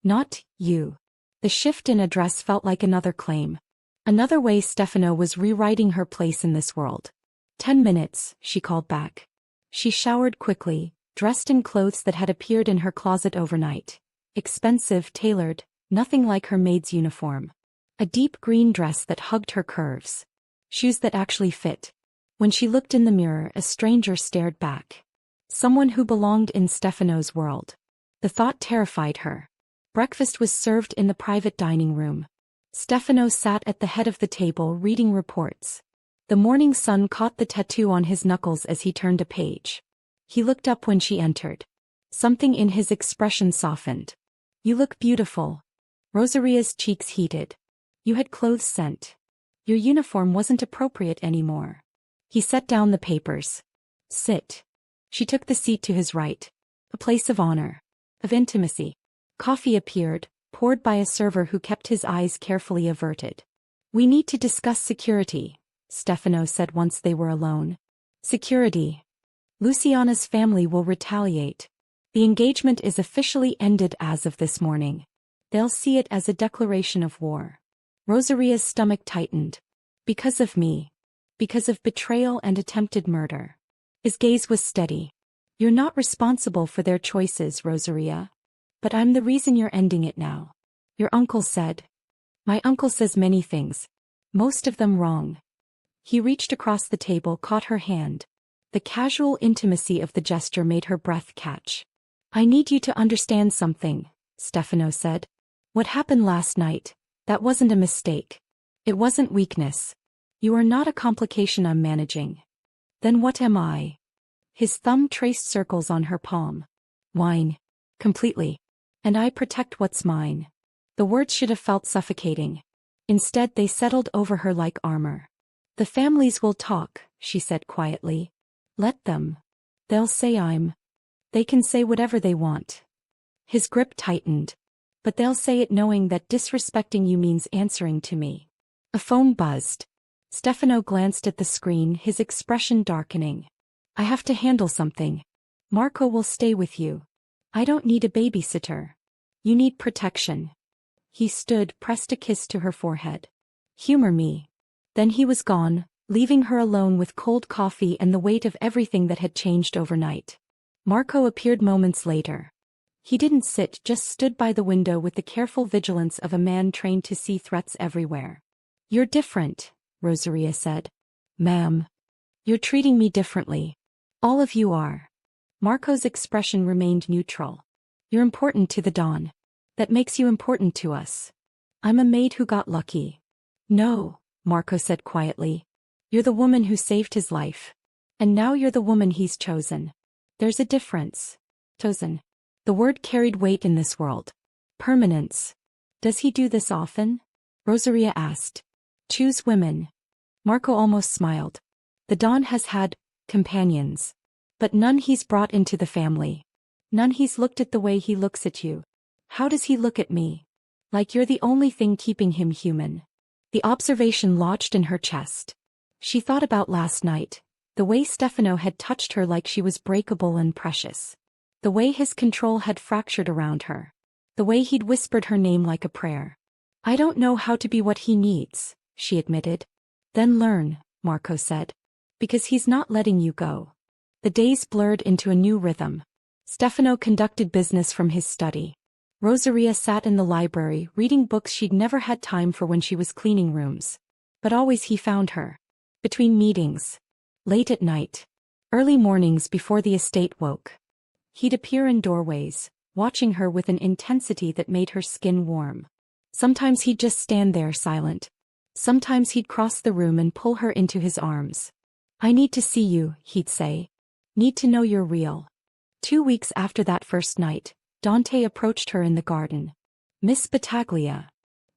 Not you. The shift in address felt like another claim. Another way Stefano was rewriting her place in this world. 10 minutes, she called back. She showered quickly, dressed in clothes that had appeared in her closet overnight. Expensive, tailored, nothing like her maid's uniform. A deep green dress that hugged her curves. Shoes that actually fit. When she looked in the mirror, a stranger stared back. Someone who belonged in Stefano's world. The thought terrified her. Breakfast was served in the private dining room. Stefano sat at the head of the table reading reports. The morning sun caught the tattoo on his knuckles as he turned a page. He looked up when she entered. Something in his expression softened. "You look beautiful." Rosaria's cheeks heated. "You had clothes sent. Your uniform wasn't appropriate anymore." He set down the papers. "Sit." She took the seat to his right. A place of honor. Of intimacy. Coffee appeared, poured by a server who kept his eyes carefully averted. "We need to discuss security," Stefano said once they were alone. "Security. Luciana's family will retaliate. The engagement is officially ended as of this morning. They'll see it as a declaration of war." Rosaria's stomach tightened. "Because of me. Because of betrayal and attempted murder." His gaze was steady. "You're not responsible for their choices, Rosaria. But I'm the reason you're ending it now." "Your uncle said." "My uncle says many things. Most of them wrong." He reached across the table, caught her hand. The casual intimacy of the gesture made her breath catch. "I need you to understand something," Stefano said. "What happened last night, that wasn't a mistake. It wasn't weakness. You are not a complication I'm managing." "Then what am I?" His thumb traced circles on her palm. "Wine. Completely. And I protect what's mine." The words should have felt suffocating. Instead they settled over her like armor. "The families will talk," she said quietly. "Let them. They'll say They can say whatever they want." His grip tightened. "But they'll say it knowing that disrespecting you means answering to me." A phone buzzed. Stefano glanced at the screen, his expression darkening. "I have to handle something. Marco will stay with you. I don't need a babysitter. You need protection." He stood, pressed a kiss to her forehead. "Humor me." Then he was gone, leaving her alone with cold coffee and the weight of everything that had changed overnight. Marco appeared moments later. He didn't sit, just stood by the window with the careful vigilance of a man trained to see threats everywhere. "You're different," Rosaria said. "Ma'am. You're treating me differently. All of you are." Marco's expression remained neutral. You're important to the Don. That makes you important to us. I'm a maid who got lucky. No, Marco said quietly. You're the woman who saved his life. And now you're the woman he's chosen. There's a difference. Chosen. The word carried weight in this world. Permanence. Does he do this often? Rosaria asked. Choose women. Marco almost smiled. The Don has had companions. But none he's brought into the family. None he's looked at the way he looks at you. How does he look at me? Like you're the only thing keeping him human. The observation lodged in her chest. She thought about last night, the way Stefano had touched her like she was breakable and precious. The way his control had fractured around her. The way he'd whispered her name like a prayer. I don't know how to be what he needs, she admitted. Then learn, Marco said. Because he's not letting you go. The days blurred into a new rhythm. Stefano conducted business from his study. Rosaria sat in the library reading books she'd never had time for when she was cleaning rooms. But always he found her. Between meetings. Late at night. Early mornings before the estate woke. He'd appear in doorways, watching her with an intensity that made her skin warm. Sometimes he'd just stand there silent. Sometimes he'd cross the room and pull her into his arms. I need to see you, he'd say. Need to know you're real. 2 weeks after that first night, Dante approached her in the garden. Miss Battaglia.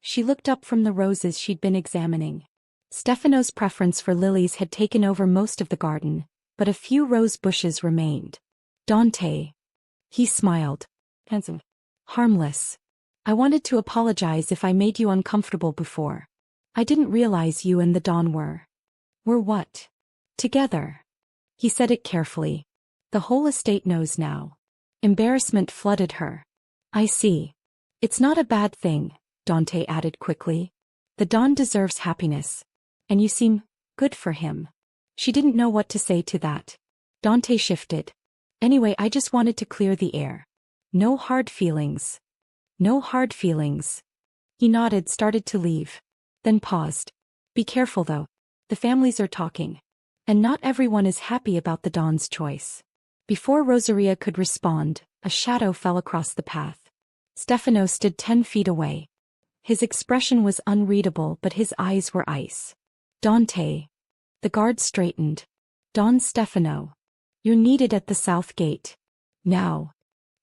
She looked up from the roses she'd been examining. Stefano's preference for lilies had taken over most of the garden, but a few rose bushes remained. Dante. He smiled. Handsome. Harmless. I wanted to apologize if I made you uncomfortable before. I didn't realize you and the Don were. Were what? Together. He said it carefully. The whole estate knows now. Embarrassment flooded her. I see. It's not a bad thing, Dante added quickly. The Don deserves happiness. And you seem good for him. She didn't know what to say to that. Dante shifted. Anyway, I just wanted to clear the air. No hard feelings. No hard feelings. He nodded, started to leave. Then paused. Be careful though. The families are talking. And not everyone is happy about the Don's choice. Before Rosaria could respond, a shadow fell across the path. Stefano stood 10 feet away. His expression was unreadable, but his eyes were ice. Dante. The guard straightened. Don Stefano. You're needed at the south gate. Now.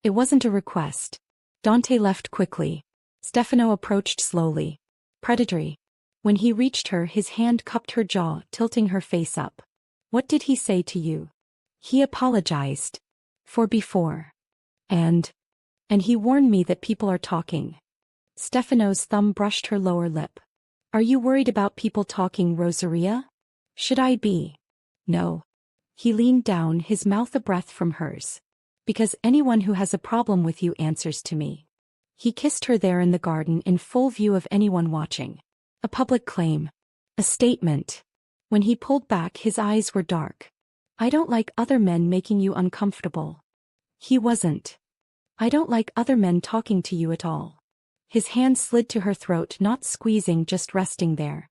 It wasn't a request. Dante left quickly. Stefano approached slowly. Predatory. When he reached her, his hand cupped her jaw, tilting her face up. What did he say to you? He apologized. For before. And he warned me that people are talking. Stefano's thumb brushed her lower lip. Are you worried about people talking, Rosaria? Should I be? No. He leaned down, his mouth a breath from hers. Because anyone who has a problem with you answers to me. He kissed her there in the garden in full view of anyone watching. A public claim. A statement. When he pulled back, his eyes were dark. I don't like other men making you uncomfortable. He wasn't. I don't like other men talking to you at all. His hand slid to her throat, not squeezing, just resting there.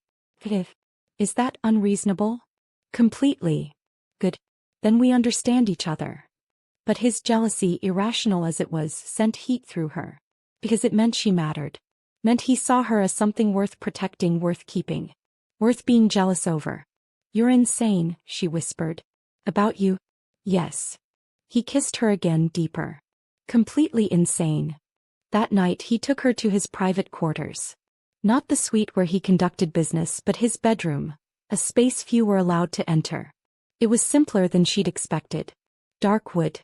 Is that unreasonable? Completely. Good. Then we understand each other. But his jealousy, irrational as it was, sent heat through her. Because it meant she mattered. Meant he saw her as something worth protecting, worth keeping. Worth being jealous over. You're insane, she whispered. About you? Yes. He kissed her again, deeper. Completely insane. That night he took her to his private quarters. Not the suite where he conducted business, but his bedroom, a space few were allowed to enter. It was simpler than she'd expected. Dark wood.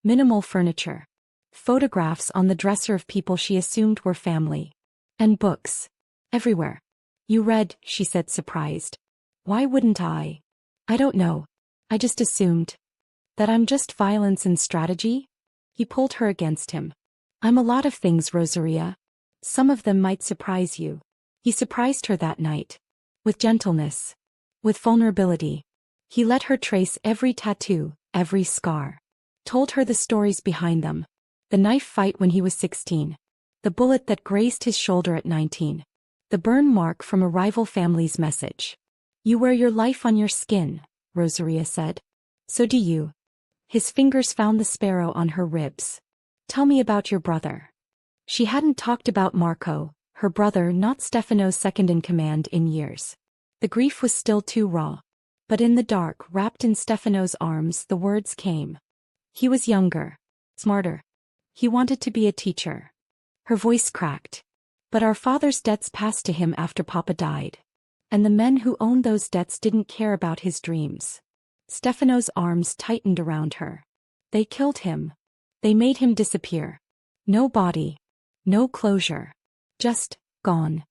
Minimal furniture. Photographs on the dresser of people she assumed were family. And books. Everywhere. You read, she said, surprised. Why wouldn't I? I don't know. I just assumed. That I'm just violence and strategy? He pulled her against him. I'm a lot of things, Rosaria. Some of them might surprise you. He surprised her that night. With gentleness. With vulnerability. He let her trace every tattoo, every scar. Told her the stories behind them. The knife fight when he was 16. The bullet that grazed his shoulder at 19. The burn mark from a rival family's message. You wear your life on your skin, Rosaria said. So do you. His fingers found the sparrow on her ribs. Tell me about your brother. She hadn't talked about Marco, her brother, not Stefano's second-in-command, in years. The grief was still too raw. But in the dark, wrapped in Stefano's arms, the words came. He was younger. Smarter. He wanted to be a teacher. Her voice cracked. But our father's debts passed to him after Papa died. And the men who owned those debts didn't care about his dreams. Stefano's arms tightened around her. They killed him. They made him disappear. No body. No closure. Just gone.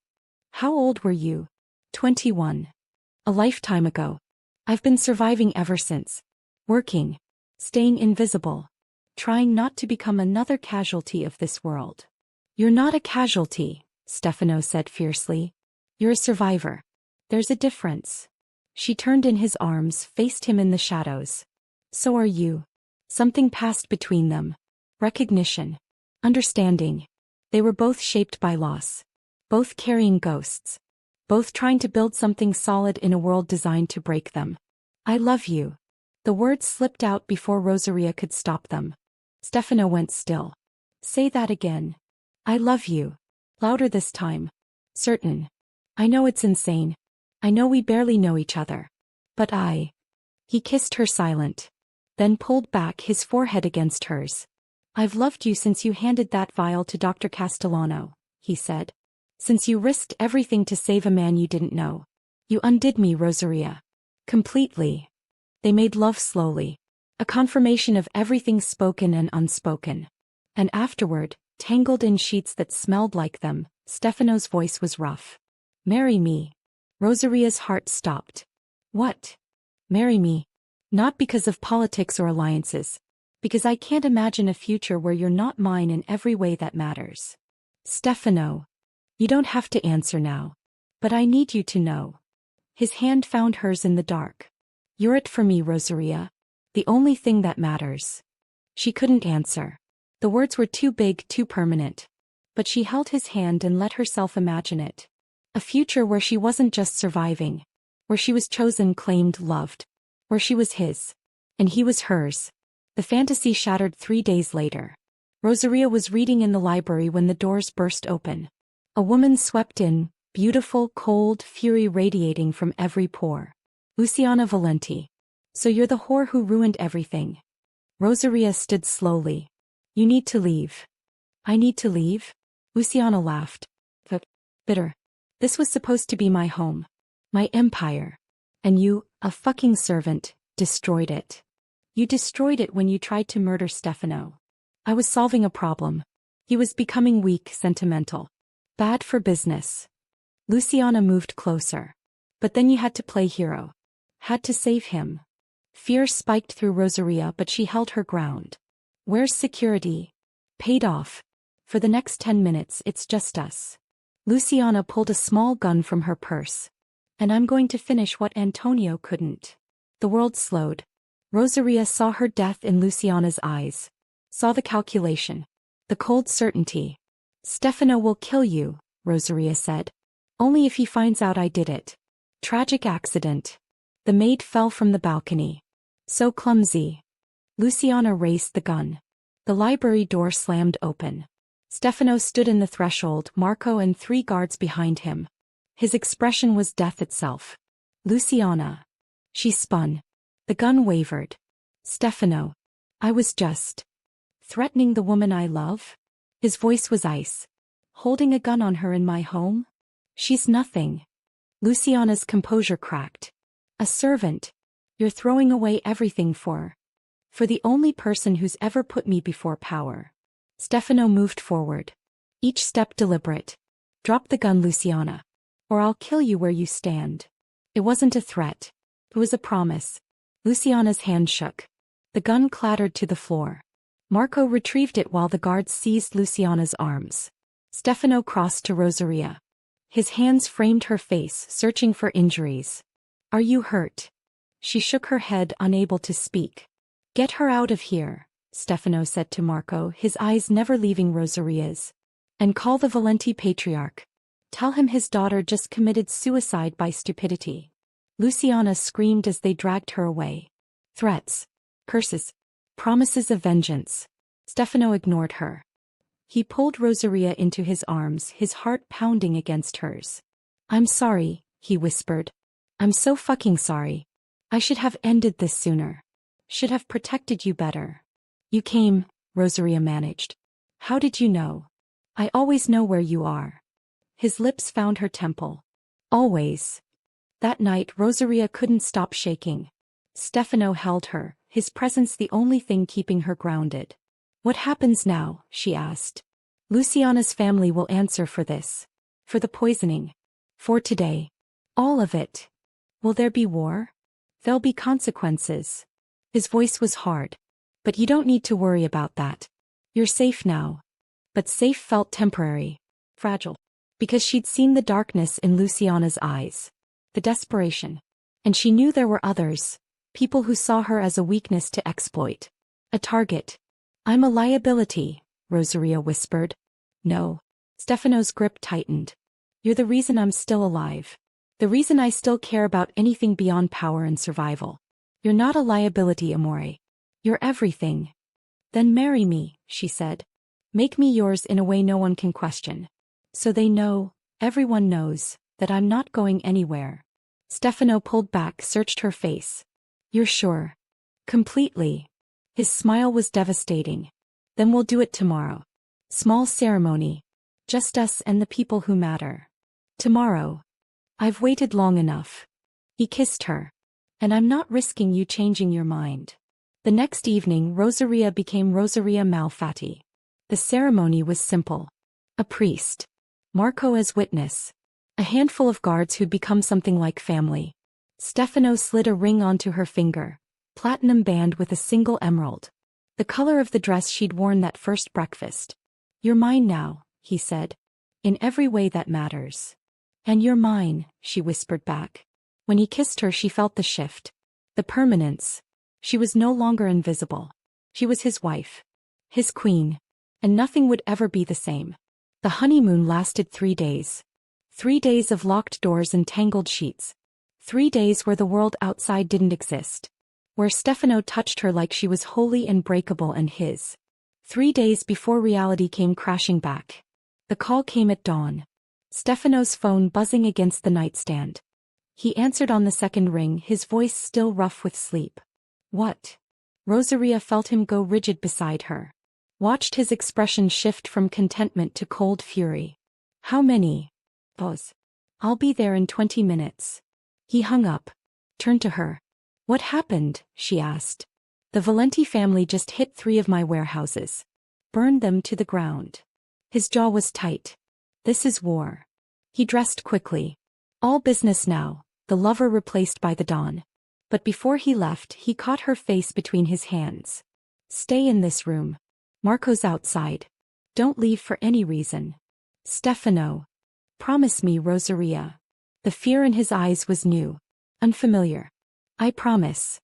How old were you? 21. A lifetime ago. I've been surviving ever since. Working. Staying invisible. Trying not to become another casualty of this world. You're not a casualty, Stefano said fiercely. You're a survivor. There's a difference. She turned in his arms, faced him in the shadows. So are you. Something passed between them. Recognition. Understanding. They were both shaped by loss. Both carrying ghosts. Both trying to build something solid in a world designed to break them. I love you. The words slipped out before Rosaria could stop them. Stefano went still. Say that again. I love you. Louder this time. Certain. I know it's insane. I know we barely know each other. But He kissed her silent. Then pulled back, his forehead against hers. I've loved you since you handed that vial to Dr. Castellano, he said. Since you risked everything to save a man you didn't know. You undid me, Rosaria. Completely. They made love slowly. A confirmation of everything spoken and unspoken. And afterward, tangled in sheets that smelled like them, Stefano's voice was rough. Marry me. Rosaria's heart stopped. What? Marry me. Not because of politics or alliances. Because I can't imagine a future where you're not mine in every way that matters. Stefano. You don't have to answer now. But I need you to know. His hand found hers in the dark. You're it for me, Rosaria. The only thing that matters. She couldn't answer. The words were too big, too permanent. But she held his hand and let herself imagine it. A future where she wasn't just surviving. Where she was chosen, claimed, loved. Where she was his. And he was hers. The fantasy shattered 3 days later. Rosaria was reading in the library when the doors burst open. A woman swept in, beautiful, cold, fury radiating from every pore. Luciana Valenti. So you're the whore who ruined everything. Rosaria stood slowly. You need to leave. I need to leave? Luciana laughed. Bitter. This was supposed to be my home. My empire. And you, a fucking servant, destroyed it. You destroyed it when you tried to murder Stefano. I was solving a problem. He was becoming weak, sentimental. Bad for business. Luciana moved closer. But then you had to play hero. Had to save him. Fear spiked through Rosaria, but she held her ground. Where's security? Paid off. For the next 10 minutes, it's just us. Luciana pulled a small gun from her purse. And I'm going to finish what Antonio couldn't. The world slowed. Rosaria saw her death in Luciana's eyes. Saw the calculation. The cold certainty. Stefano will kill you, Rosaria said. Only if he finds out I did it. Tragic accident. The maid fell from the balcony. So clumsy. Luciana raised the gun. The library door slammed open. Stefano stood in the threshold, Marco and 3 guards behind him. His expression was death itself. Luciana. She spun. The gun wavered. Stefano. I was just threatening the woman I love? His voice was ice. Holding a gun on her in my home? She's nothing. Luciana's composure cracked. A servant. You're throwing away everything for the only person who's ever put me before power. Stefano moved forward. Each step deliberate. Drop the gun, Luciana. Or I'll kill you where you stand. It wasn't a threat. It was a promise. Luciana's hand shook. The gun clattered to the floor. Marco retrieved it while the guards seized Luciana's arms. Stefano crossed to Rosaria. His hands framed her face, searching for injuries. Are you hurt? She shook her head, unable to speak. Get her out of here, Stefano said to Marco, his eyes never leaving Rosaria's. And call the Valenti patriarch. Tell him his daughter just committed suicide by stupidity. Luciana screamed as they dragged her away. Threats. Curses. Promises of vengeance. Stefano ignored her. He pulled Rosaria into his arms, his heart pounding against hers. I'm sorry, he whispered. I'm so fucking sorry. I should have ended this sooner. Should have protected you better. You came, Rosaria managed. How did you know? I always know where you are. His lips found her temple. Always. That night Rosaria couldn't stop shaking. Stefano held her, his presence the only thing keeping her grounded. What happens now? She asked. Luciana's family will answer for this. For the poisoning. For today. All of it. Will there be war? There'll be consequences. His voice was hard. But you don't need to worry about that. You're safe now. But safe felt temporary. Fragile. Because she'd seen the darkness in Luciana's eyes. The desperation. And she knew there were others. People who saw her as a weakness to exploit. A target. I'm a liability, Rosaria whispered. No. Stefano's grip tightened. You're the reason I'm still alive. The reason I still care about anything beyond power and survival. You're not a liability, Amore. You're everything. Then marry me, she said. Make me yours in a way no one can question. So they know, everyone knows, that I'm not going anywhere. Stefano pulled back, searched her face. You're sure? Completely. His smile was devastating. Then we'll do it tomorrow. Small ceremony. Just us and the people who matter. Tomorrow. I've waited long enough. He kissed her. And I'm not risking you changing your mind. The next evening Rosaria became Rosaria Malfatti. The ceremony was simple. A priest. Marco as witness. A handful of guards who'd become something like family. Stefano slid a ring onto her finger. Platinum band with a single emerald. The color of the dress she'd worn that first breakfast. You're mine now, he said. In every way that matters. And you're mine, she whispered back. When he kissed her she felt the shift. The permanence. She was no longer invisible. She was his wife. His queen. And nothing would ever be the same. The honeymoon lasted 3 days. 3 days of locked doors and tangled sheets. 3 days where the world outside didn't exist. Where Stefano touched her like she was wholly unbreakable and his. 3 days before reality came crashing back. The call came at dawn. Stefano's phone buzzing against the nightstand. He answered on the second ring, his voice still rough with sleep. What? Rosaria felt him go rigid beside her. Watched his expression shift from contentment to cold fury. How many? Pause. I'll be there in 20 minutes. He hung up. Turned to her. What happened? She asked. The Valenti family just hit 3 of my warehouses. Burned them to the ground. His jaw was tight. This is war. He dressed quickly. All business now, the lover replaced by the Don. But before he left, he caught her face between his hands. Stay in this room. Marco's outside. Don't leave for any reason. Stefano. Promise me, Rosaria. The fear in his eyes was new. Unfamiliar. I promise.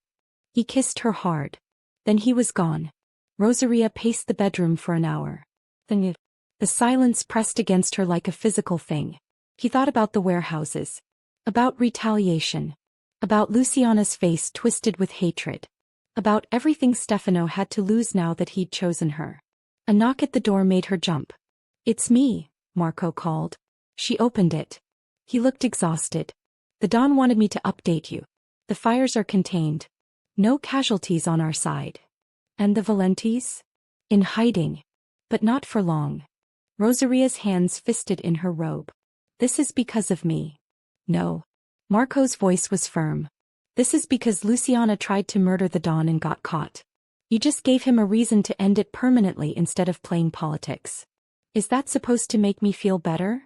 He kissed her hard. Then he was gone. Rosaria paced the bedroom for an hour. Then the silence pressed against her like a physical thing. He thought about the warehouses. About retaliation. About Luciana's face twisted with hatred. About everything Stefano had to lose now that he'd chosen her. A knock at the door made her jump. It's me, Marco called. She opened it. He looked exhausted. The Don wanted me to update you. The fires are contained. No casualties on our side. And the Valentis? In hiding. But not for long. Rosaria's hands fisted in her robe. This is because of me. No. Marco's voice was firm. This is because Luciana tried to murder the Don and got caught. You just gave him a reason to end it permanently instead of playing politics. Is that supposed to make me feel better?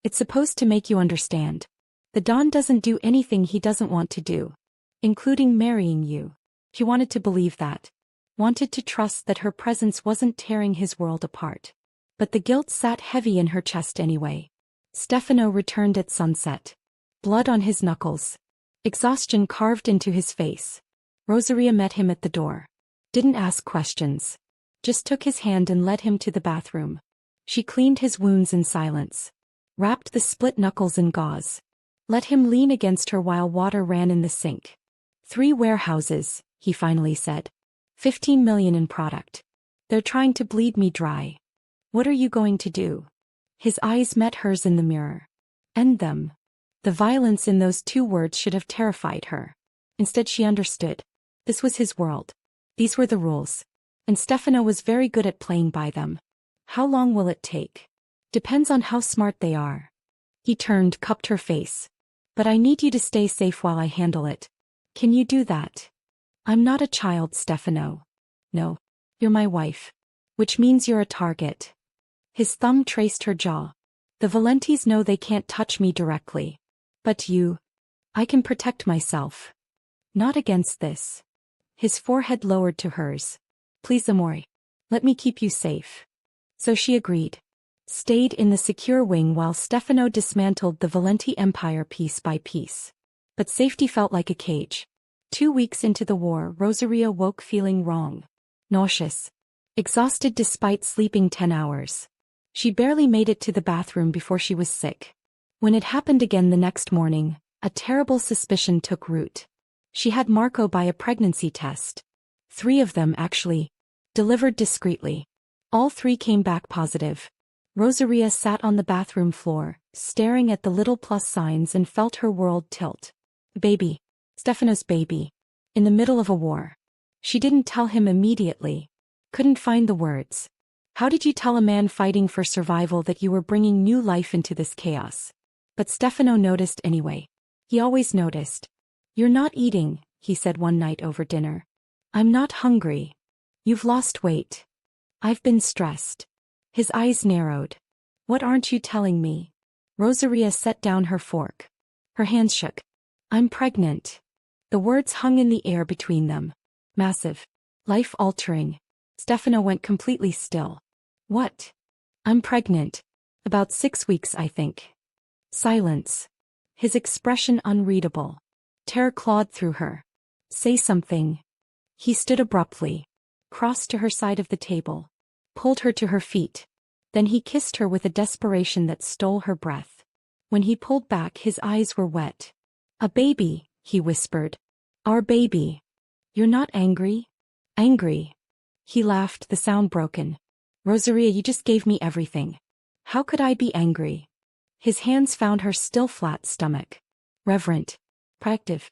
It's supposed to make you understand. The Don doesn't do anything he doesn't want to do. Including marrying you. He wanted to believe that. Wanted to trust that her presence wasn't tearing his world apart. But the guilt sat heavy in her chest anyway. Stefano returned at sunset. Blood on his knuckles. Exhaustion carved into his face. Rosaria met him at the door. Didn't ask questions. Just took his hand and led him to the bathroom. She cleaned his wounds in silence. Wrapped the split knuckles in gauze. Let him lean against her while water ran in the sink. 3 warehouses, he finally said. 15 million in product. They're trying to bleed me dry. What are you going to do? His eyes met hers in the mirror. End them. The violence in those two words should have terrified her. Instead she understood. This was his world. These were the rules. And Stefano was very good at playing by them. How long will it take? Depends on how smart they are. He turned, cupped her face. But I need you to stay safe while I handle it. Can you do that? I'm not a child, Stefano. No. You're my wife. Which means you're a target. His thumb traced her jaw. The Valentis know they can't touch me directly. But you. I can protect myself. Not against this. His forehead lowered to hers. Please, amore. Let me keep you safe. So she agreed. Stayed in the secure wing while Stefano dismantled the Valenti empire piece by piece. But safety felt like a cage. 2 weeks into the war, Rosaria woke feeling wrong. Nauseous. Exhausted despite sleeping 10 hours. She barely made it to the bathroom before she was sick. When it happened again the next morning, a terrible suspicion took root. She had Marco buy a pregnancy test. 3 of them, actually. Delivered discreetly. All 3 came back positive. Rosaria sat on the bathroom floor, staring at the little plus signs and felt her world tilt. Baby. Stefano's baby. In the middle of a war. She didn't tell him immediately. Couldn't find the words. How did you tell a man fighting for survival that you were bringing new life into this chaos? But Stefano noticed anyway. He always noticed. You're not eating, he said one night over dinner. I'm not hungry. You've lost weight. I've been stressed. His eyes narrowed. What aren't you telling me? Rosaria set down her fork. Her hands shook. I'm pregnant. The words hung in the air between them. Massive. Life-altering. Stefano went completely still. What? I'm pregnant. About 6 weeks, I think. Silence. His expression unreadable. Terror clawed through her. Say something. He stood abruptly. Crossed to her side of the table. Pulled her to her feet. Then he kissed her with a desperation that stole her breath. When he pulled back, his eyes were wet. A baby, he whispered. Our baby. You're not angry? Angry. He laughed, the sound broken. Rosaria, you just gave me everything. How could I be angry? His hands found her still flat stomach. Reverent. Proactive.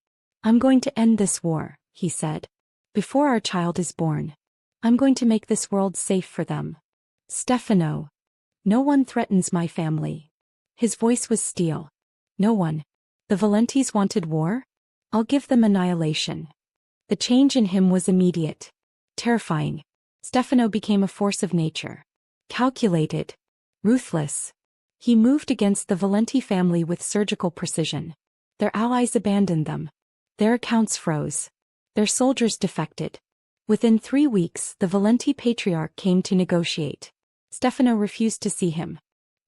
I'm going to end this war, he said. Before our child is born. I'm going to make this world safe for them. Stefano. No one threatens my family. His voice was steel. No one. The Valentis wanted war? I'll give them annihilation. The change in him was immediate. Terrifying. Stefano became a force of nature. Calculated. Ruthless. He moved against the Valenti family with surgical precision. Their allies abandoned them. Their accounts froze. Their soldiers defected. Within 3 weeks, the Valenti patriarch came to negotiate. Stefano refused to see him.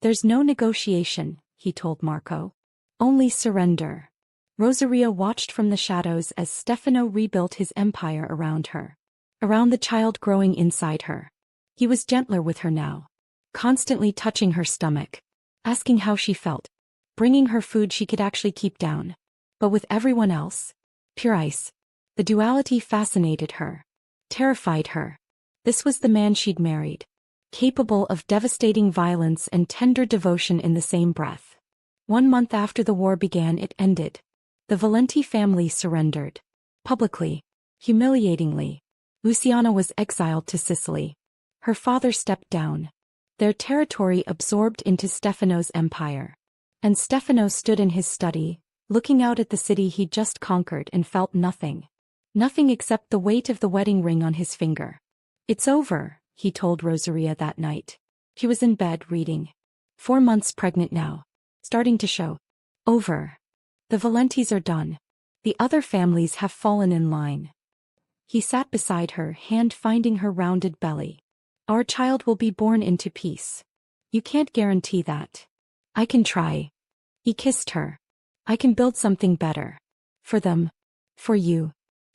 There's no negotiation, he told Marco. Only surrender. Rosaria watched from the shadows as Stefano rebuilt his empire around her. Around the child growing inside her. He was gentler with her now. Constantly touching her stomach. Asking how she felt. Bringing her food she could actually keep down. But with everyone else? Pure ice. The duality fascinated her. Terrified her. This was the man she'd married. Capable of devastating violence and tender devotion in the same breath. 1 month after the war began, it ended. The Valenti family surrendered. Publicly. Humiliatingly. Luciana was exiled to Sicily. Her father stepped down. Their territory absorbed into Stefano's empire. And Stefano stood in his study, looking out at the city he'd just conquered and felt nothing. Nothing except the weight of the wedding ring on his finger. It's over, he told Rosaria that night. He was in bed reading. 4 months pregnant now. Starting to show. Over. The Valentis are done. The other families have fallen in line. He sat beside her, hand finding her rounded belly. Our child will be born into peace. You can't guarantee that. I can try. He kissed her. I can build something better. For them. For you.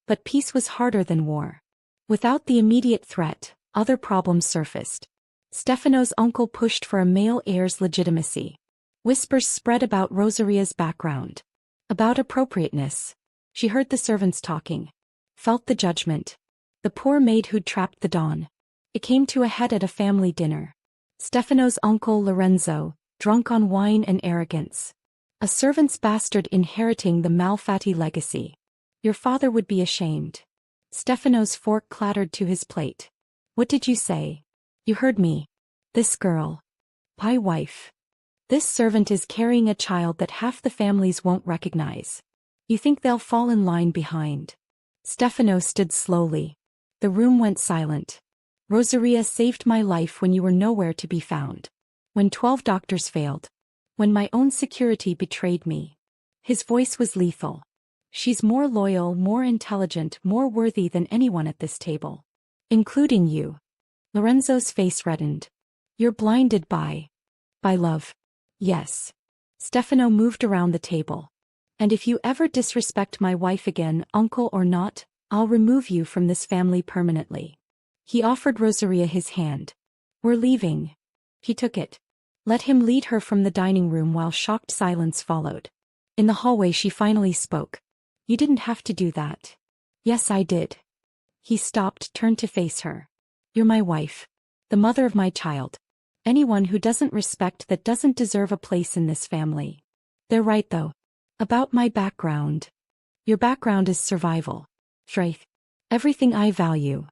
But peace was harder than war. Without the immediate threat, other problems surfaced. Stefano's uncle pushed for a male heir's legitimacy. Whispers spread about Rosaria's background. About appropriateness. She heard the servants talking. Felt the judgment. The poor maid who'd trapped the dawn. It came to a head at a family dinner. Stefano's uncle Lorenzo, drunk on wine and arrogance. A servant's bastard inheriting the Malfatti legacy. Your father would be ashamed. Stefano's fork clattered to his plate. What did you say? You heard me. This girl. My wife. This servant is carrying a child that half the families won't recognize. You think they'll fall in line behind? Stefano stood slowly. The room went silent. Rosaria saved my life when you were nowhere to be found. When 12 doctors failed. When my own security betrayed me. His voice was lethal. She's more loyal, more intelligent, more worthy than anyone at this table. Including you. Lorenzo's face reddened. You're blinded by love. Yes. Stefano moved around the table. And if you ever disrespect my wife again, uncle or not, I'll remove you from this family permanently. He offered Rosaria his hand. We're leaving. He took it. Let him lead her from the dining room while shocked silence followed. In the hallway she finally spoke. You didn't have to do that. Yes, I did. He stopped, turned to face her. You're my wife. The mother of my child. Anyone who doesn't respect that doesn't deserve a place in this family. They're right though. About my background. Your background is survival. Strength. Everything I value.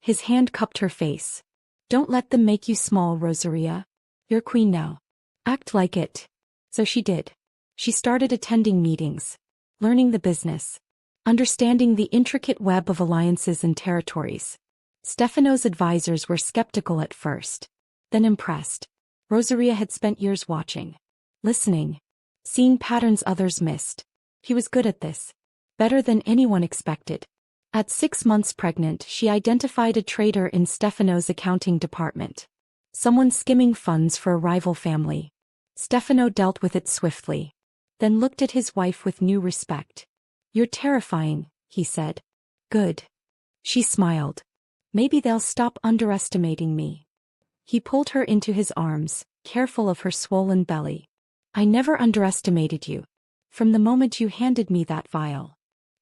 His hand cupped her face. Don't let them make you small, Rosaria. You're queen now. Act like it. So she did. She started attending meetings. Learning the business. Understanding the intricate web of alliances and territories. Stefano's advisors were skeptical at first. Then impressed. Rosaria had spent years watching. Listening. Seeing patterns others missed. He was good at this. Better than anyone expected. At 6 months pregnant, she identified a traitor in Stefano's accounting department. Someone skimming funds for a rival family. Stefano dealt with it swiftly. Then looked at his wife with new respect. You're terrifying, he said. Good. She smiled. Maybe they'll stop underestimating me. He pulled her into his arms, careful of her swollen belly. I never underestimated you. From the moment you handed me that vial.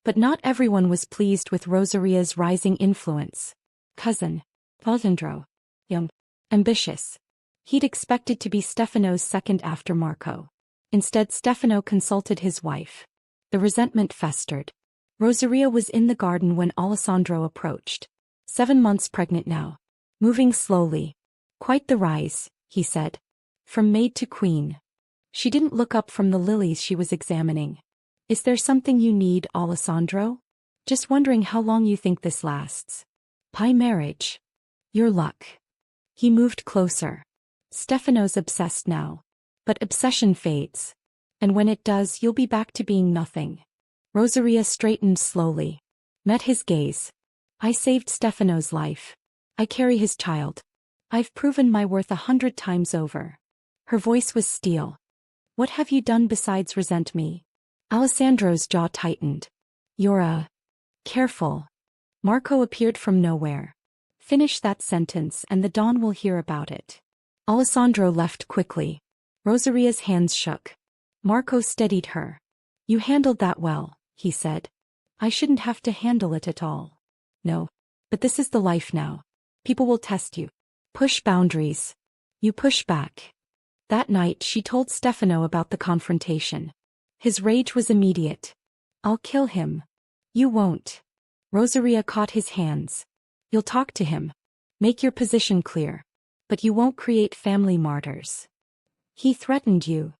But not everyone was pleased with Rosaria's rising influence. Cousin. Alessandro. Young. Ambitious. He'd expected to be Stefano's second after Marco. Instead, Stefano consulted his wife. The resentment festered. Rosaria was in the garden when Alessandro approached. 7 months pregnant now. Moving slowly. Quite the rise, he said. From maid to queen. She didn't look up from the lilies she was examining. Is there something you need, Alessandro? Just wondering how long you think this lasts. Pie marriage. Your luck. He moved closer. Stefano's obsessed now. But obsession fades. And when it does, you'll be back to being nothing. Rosaria straightened slowly. Met his gaze. I saved Stefano's life. I carry his child. I've proven my worth 100 times over. Her voice was steel. What have you done besides resent me? Alessandro's jaw tightened. You're careful. Marco appeared from nowhere. Finish that sentence and the Dawn will hear about it. Alessandro left quickly. Rosaria's hands shook. Marco steadied her. You handled that well, he said. I shouldn't have to handle it at all. No. But this is the life now. People will test you. Push boundaries. You push back. That night she told Stefano about the confrontation. His rage was immediate. I'll kill him. You won't. Rosaria caught his hands. You'll talk to him. Make your position clear. But you won't create family martyrs. He threatened you.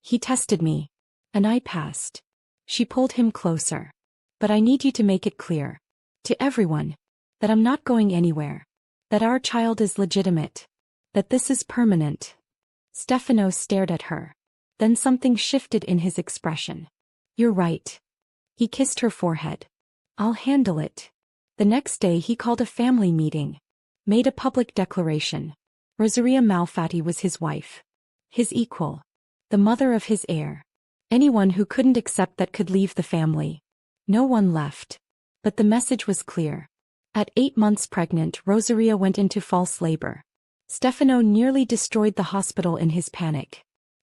He tested me. And I passed. She pulled him closer. But I need you to make it clear. To everyone. That I'm not going anywhere. That our child is legitimate. That this is permanent. Stefano stared at her. Then something shifted in his expression. You're right. He kissed her forehead. I'll handle it. The next day he called a family meeting. Made a public declaration. Rosaria Malfatti was his wife. His equal. The mother of his heir. Anyone who couldn't accept that could leave the family. No one left. But the message was clear. At 8 months pregnant, Rosaria went into false labor. Stefano nearly destroyed the hospital in his panic.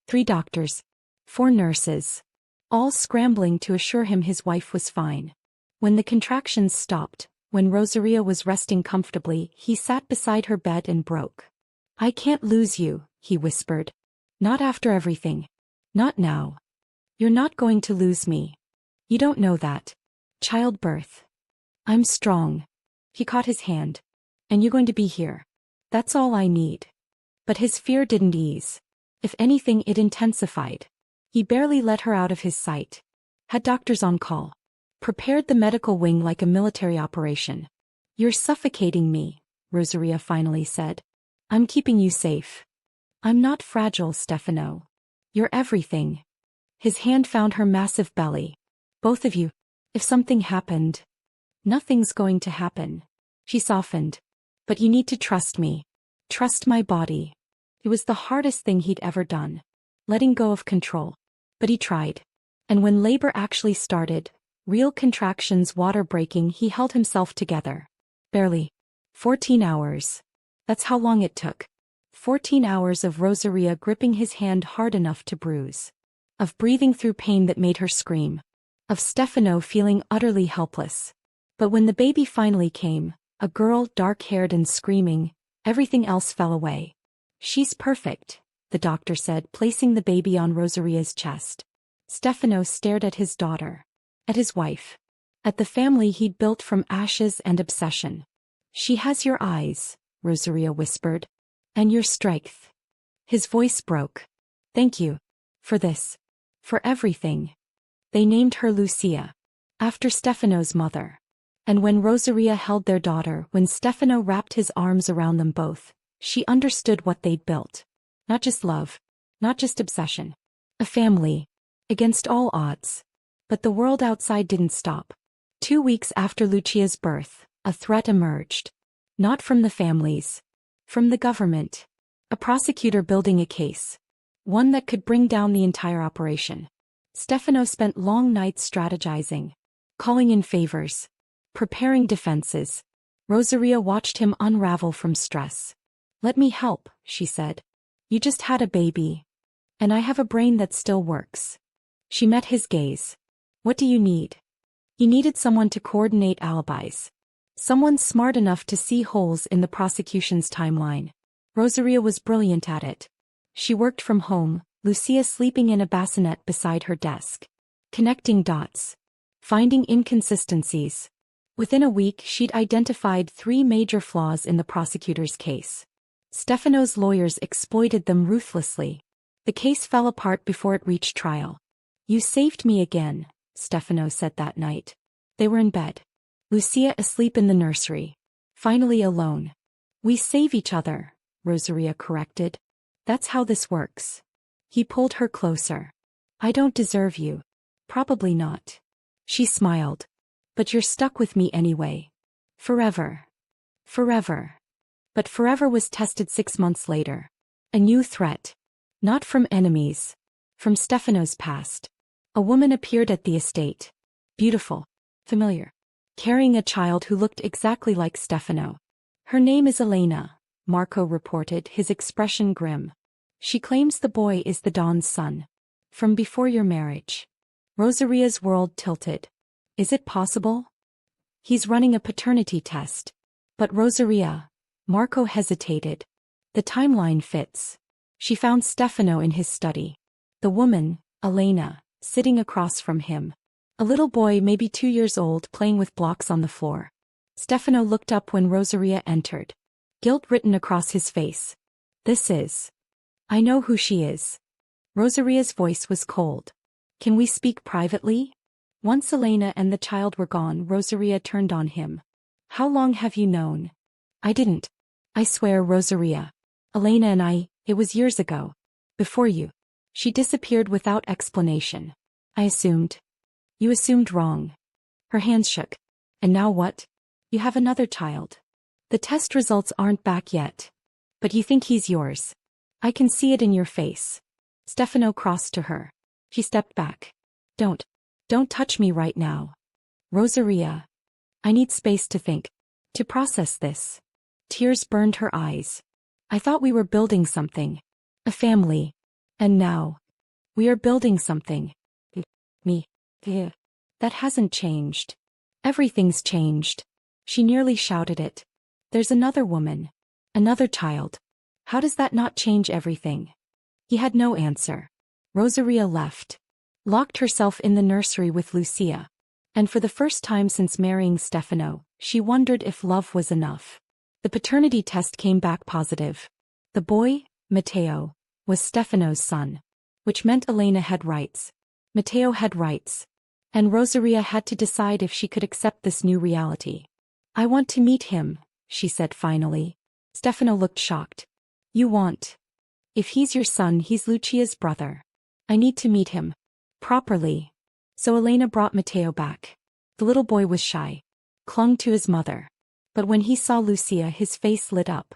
3 doctors. 4 nurses. All scrambling to assure him his wife was fine. When the contractions stopped, When Rosaria was resting comfortably, he sat beside her bed and broke. "I can't lose you," he whispered. "Not after everything. Not now. You're not going to lose me. You don't know that. Childbirth. I'm strong." He caught his hand. "And you're going to be here. That's all I need." But his fear didn't ease. If anything, it intensified. He barely let her out of his sight. Had doctors on call. Prepared the medical wing like a military operation. "You're suffocating me," Rosaria finally said. "I'm keeping you safe." "I'm not fragile, Stefano. You're everything." His hand found her massive belly. "Both of you. If something happened." "Nothing's going to happen." She softened. "But you need to trust me. Trust my body." It was the hardest thing he'd ever done. Letting go of control. But he tried. And when labor actually started, real contractions, water breaking, he held himself together. Barely. 14 hours. That's how long it took. 14 hours of Rosaria gripping his hand hard enough to bruise. Of breathing through pain that made her scream. Of Stefano feeling utterly helpless. But when the baby finally came, a girl, dark-haired and screaming, everything else fell away. "She's perfect," the doctor said, placing the baby on Rosaria's chest. Stefano stared at his daughter. At his wife. At the family he'd built from ashes and obsession. "She has your eyes," Rosaria whispered. "And your strength." His voice broke. "Thank you. For this. For everything." They named her Lucia. After Stefano's mother. And when Rosaria held their daughter, when Stefano wrapped his arms around them both, she understood what they'd built. Not just love. Not just obsession. A family. Against all odds. But the world outside didn't stop. 2 weeks after Lucia's birth, a threat emerged. Not from the families. From the government. A prosecutor building a case. One that could bring down the entire operation. Stefano spent long nights strategizing. Calling in favors. Preparing defenses. Rosaria watched him unravel from stress. "Let me help," she said. "You just had a baby. And I have a brain that still works." She met his gaze. "What do you need?" He needed someone to coordinate alibis. Someone smart enough to see holes in the prosecution's timeline. Rosaria was brilliant at it. She worked from home, Lucia sleeping in a bassinet beside her desk. Connecting dots. Finding inconsistencies. Within a week, she'd identified 3 major flaws in the prosecutor's case. Stefano's lawyers exploited them ruthlessly. The case fell apart before it reached trial. "You saved me again," Stefano said that night. They were in bed. Lucia asleep in the nursery. Finally alone. "We save each other," Rosaria corrected. "That's how this works." He pulled her closer. "I don't deserve you." "Probably not." She smiled. "But you're stuck with me anyway. Forever. Forever." But forever was tested 6 months later. A new threat. Not from enemies. From Stefano's past. A woman appeared at the estate. Beautiful. Familiar. Carrying a child who looked exactly like Stefano. "Her name is Elena," Marco reported, his expression grim. "She claims the boy is the Don's son. From before your marriage." Rosaria's world tilted. "Is it possible?" "He's running a paternity test." "But Rosaria." Marco hesitated. "The timeline fits." She found Stefano in his study. The woman, Elena, sitting across from him. A little boy, maybe 2 years old, playing with blocks on the floor. Stefano looked up when Rosaria entered. Guilt written across his face. "This is." "I know who she is." Rosaria's voice was cold. "Can we speak privately?" Once Elena and the child were gone, Rosaria turned on him. "How long have you known?" "I didn't. I swear, Rosaria. Elena and it was years ago. Before you." She disappeared without explanation. "I assumed." "You assumed wrong." Her hands shook. "And now what?" "You have another child. The test results aren't back yet. But you think he's yours. I can see it in your face." Stefano crossed to her. She stepped back. Don't touch me right now." "Rosaria. I need space to think. To process this." Tears burned her eyes. "I thought we were building something. A family. And now. We are building something. Me. That hasn't changed. Everything's changed." She nearly shouted it. There's another woman. Another child. How does that not change everything? He had no answer. Rosaria left. Locked herself in the nursery with Lucia. And for the first time since marrying Stefano, she wondered if love was enough. The paternity test came back positive. The boy, Matteo, was Stefano's son. Which meant Elena had rights. Matteo had rights. And Rosaria had to decide if she could accept this new reality. I want to meet him, she said finally. Stefano looked shocked. You want? If he's your son, he's Lucia's brother. I need to meet him. Properly. So Elena brought Matteo back. The little boy was shy. Clung to his mother. But when he saw Lucia, his face lit up.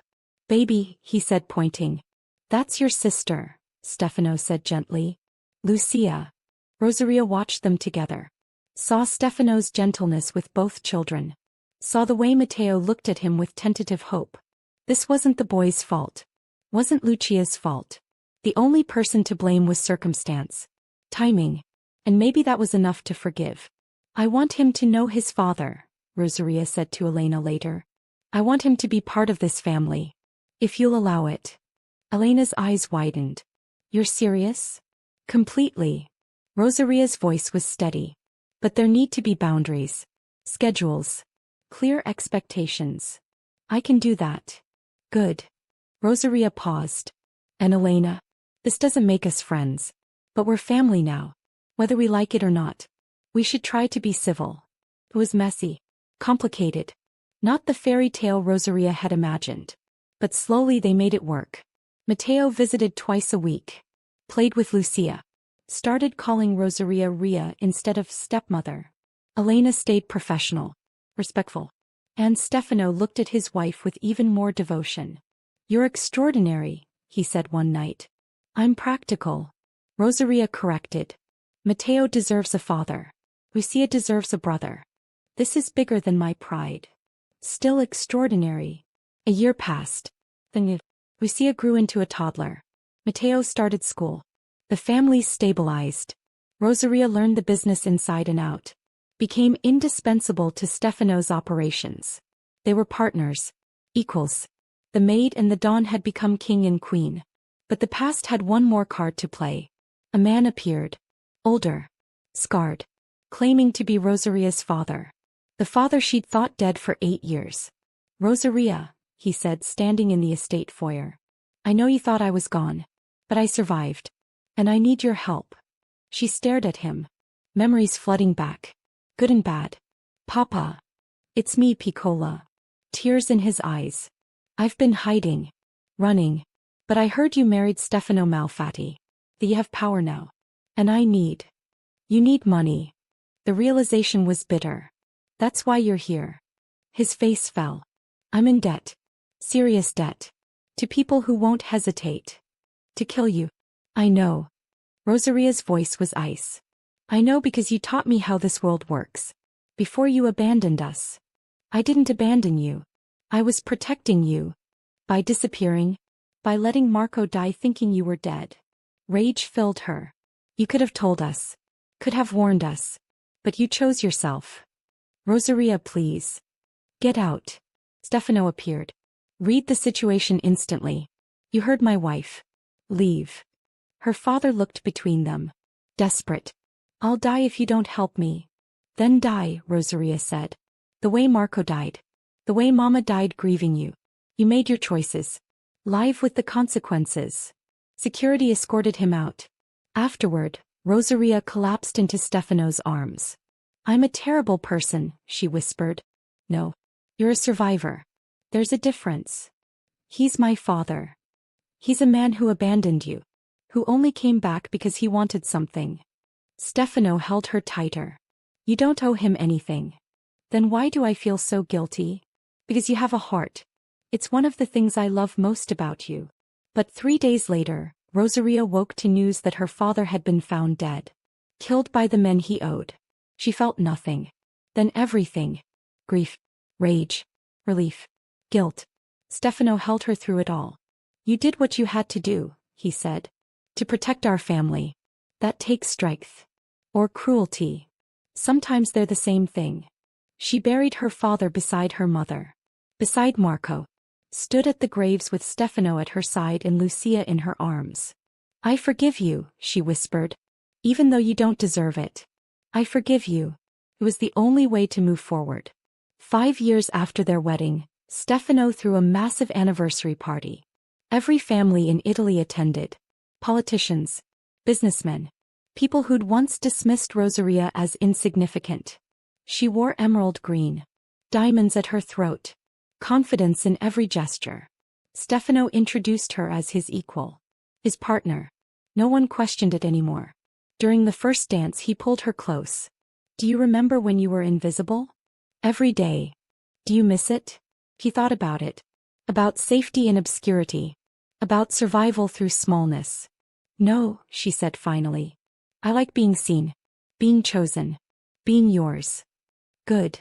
Baby, he said, pointing. That's your sister, Stefano said gently. Lucia. Rosaria watched them together. Saw Stefano's gentleness with both children. Saw the way Matteo looked at him with tentative hope. This wasn't the boy's fault. Wasn't Lucia's fault. The only person to blame was circumstance. Timing. And maybe that was enough to forgive. I want him to know his father, Rosaria said to Elena later. I want him to be part of this family. If you'll allow it. Elena's eyes widened. You're serious? Completely. Rosaria's voice was steady. But there need to be boundaries. Schedules. Clear expectations. I can do that. Good. Rosaria paused. And Elena? This doesn't make us friends. But we're family now. Whether we like it or not. We should try to be civil. It was messy. Complicated. Not the fairy tale Rosaria had imagined. But slowly they made it work. Matteo visited twice a week. Played with Lucia. Started calling Rosaria Ria instead of stepmother. Elena stayed professional. Respectful. And Stefano looked at his wife with even more devotion. You're extraordinary, he said one night. I'm practical. Rosaria corrected. Matteo deserves a father. Lucia deserves a brother. This is bigger than my pride. Still extraordinary. A year passed. Then Lucia grew into a toddler. Matteo started school. The family stabilized. Rosaria learned the business inside and out. Became indispensable to Stefano's operations. They were partners. Equals. The maid and the Don had become king and queen. But the past had one more card to play. A man appeared. Older. Scarred. Claiming to be Rosaria's father. The father she'd thought dead for 8 years. Rosaria, he said, standing in the estate foyer. I know you thought I was gone. But I survived. And I need your help. She stared at him. Memories flooding back. Good and bad. Papa. It's me, Piccola. Tears in his eyes. I've been hiding. Running. But I heard you married Stefano Malfatti. That you have power now. And I need. You need money. The realization was bitter. That's why you're here. His face fell. I'm in debt. Serious debt. To people who won't hesitate. To kill you. I know. Rosaria's voice was ice. I know because you taught me how this world works. Before you abandoned us. I didn't abandon you. I was protecting you. By disappearing. By letting Marco die thinking you were dead. Rage filled her. You could have told us. Could have warned us. But you chose yourself. Rosaria, please. Get out. Stefano appeared. Read the situation instantly. You heard my wife. Leave. Her father looked between them. Desperate. I'll die if you don't help me. Then die, Rosaria said. The way Marco died. The way Mama died grieving you. You made your choices. Live with the consequences. Security escorted him out. Afterward, Rosaria collapsed into Stefano's arms. I'm a terrible person, she whispered. No. You're a survivor. There's a difference. He's my father. He's a man who abandoned you. Who only came back because he wanted something. Stefano held her tighter. You don't owe him anything. Then why do I feel so guilty? Because you have a heart. It's one of the things I love most about you. But 3 days later, Rosaria woke to news that her father had been found dead. Killed by the men he owed. She felt nothing. Then everything. Grief. Rage. Relief. Guilt. Stefano held her through it all. You did what you had to do, he said. To protect our family. That takes strength. Or cruelty. Sometimes they're the same thing. She buried her father beside her mother. Beside Marco. Stood at the graves with Stefano at her side and Lucia in her arms. I forgive you, she whispered. Even though you don't deserve it. I forgive you. It was the only way to move forward. 5 years after their wedding, Stefano threw a massive anniversary party. Every family in Italy attended. Politicians. Businessmen. People who'd once dismissed Rosaria as insignificant. She wore emerald green. Diamonds at her throat. Confidence in every gesture. Stefano introduced her as his equal. His partner. No one questioned it anymore. During the first dance he pulled her close. Do you remember when you were invisible? Every day. Do you miss it? He thought about it. About safety in obscurity. About survival through smallness. No, she said finally. I like being seen. Being chosen. Being yours. Good.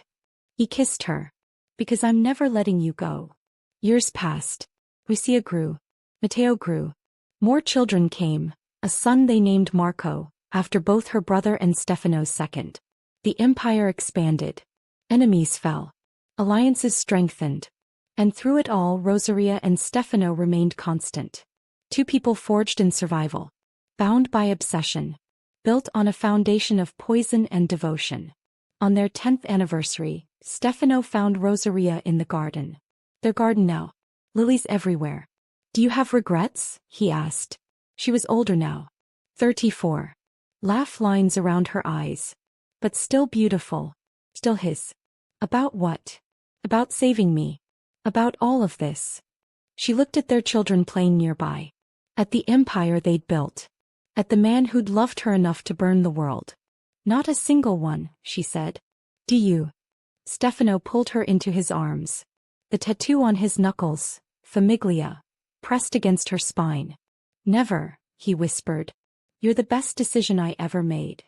He kissed her. Because I'm never letting you go. Years passed. Lucia grew. Matteo grew. More children came. A son they named Marco, after both her brother and Stefano's second. The empire expanded. Enemies fell. Alliances strengthened. And through it all Rosaria and Stefano remained constant. Two people forged in survival. Bound by obsession. Built on a foundation of poison and devotion. On their 10th anniversary, Stefano found Rosaria in the garden. Their garden now. Lilies everywhere. Do you have regrets? He asked. She was older now. 34. Laugh lines around her eyes. But still beautiful. Still his. About what? About saving me. About all of this. She looked at their children playing nearby. At the empire they'd built. At the man who'd loved her enough to burn the world. Not a single one, she said. Do you? Stefano pulled her into his arms. The tattoo on his knuckles, Famiglia, pressed against her spine. Never, he whispered. You're the best decision I ever made.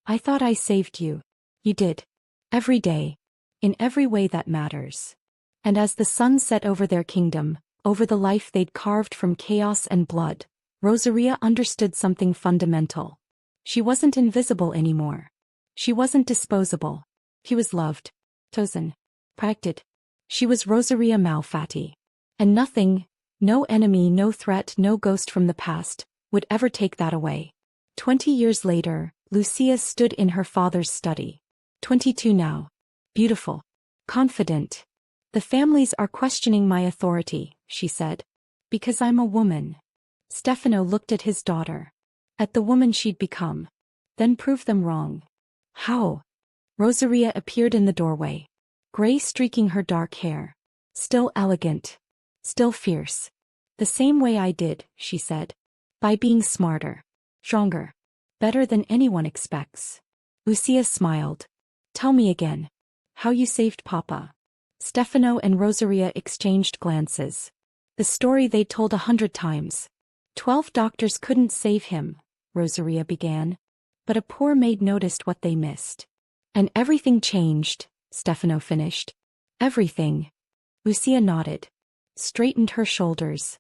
I thought I saved you. You did. Every day. In every way that matters. And as the sun set over their kingdom, over the life they'd carved from chaos and blood, Rosaria understood something fundamental. She wasn't invisible anymore. She wasn't disposable. He was loved. Chosen. Protected. She was Rosaria Malfatti. And nothing, no enemy, no threat, no ghost from the past, would ever take that away. 20 years later, Lucia stood in her father's study. 22 now. Beautiful. Confident. The families are questioning my authority, she said. Because I'm a woman. Stefano looked at his daughter. At the woman she'd become. Then proved them wrong. How? Rosaria appeared in the doorway. Gray streaking her dark hair. Still elegant. Still fierce. The same way I did, she said. By being smarter. Stronger. Better than anyone expects. Lucia smiled. Tell me again. How you saved Papa. Stefano and Rosaria exchanged glances. The story they'd told 100 times. 12 doctors couldn't save him, Rosaria began. But a poor maid noticed what they missed. And everything changed, Stefano finished. Everything. Lucia nodded. Straightened her shoulders.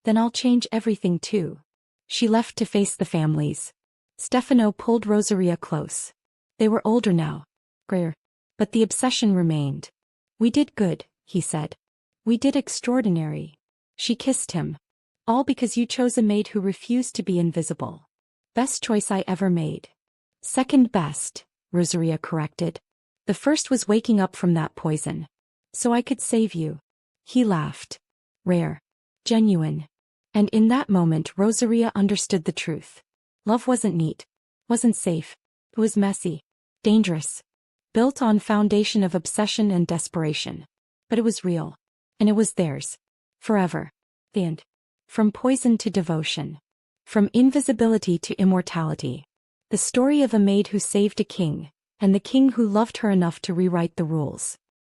Then I'll change everything too. She left to face the families. Stefano pulled Rosaria close. They were older now. Grayer. But the obsession remained. We did good, he said. We did extraordinary. She kissed him. All because you chose a maid who refused to be invisible. Best choice I ever made. Second best, Rosaria corrected. The first was waking up from that poison. So I could save you. He laughed. Rare. Genuine. And in that moment Rosaria understood the truth. Love wasn't neat. Wasn't safe. It was messy. Dangerous. Built on foundation of obsession and desperation. But it was real. And it was theirs. Forever. The end. From poison to devotion. From invisibility to immortality. The story of a maid who saved a king, and the king who loved her enough to rewrite the rules.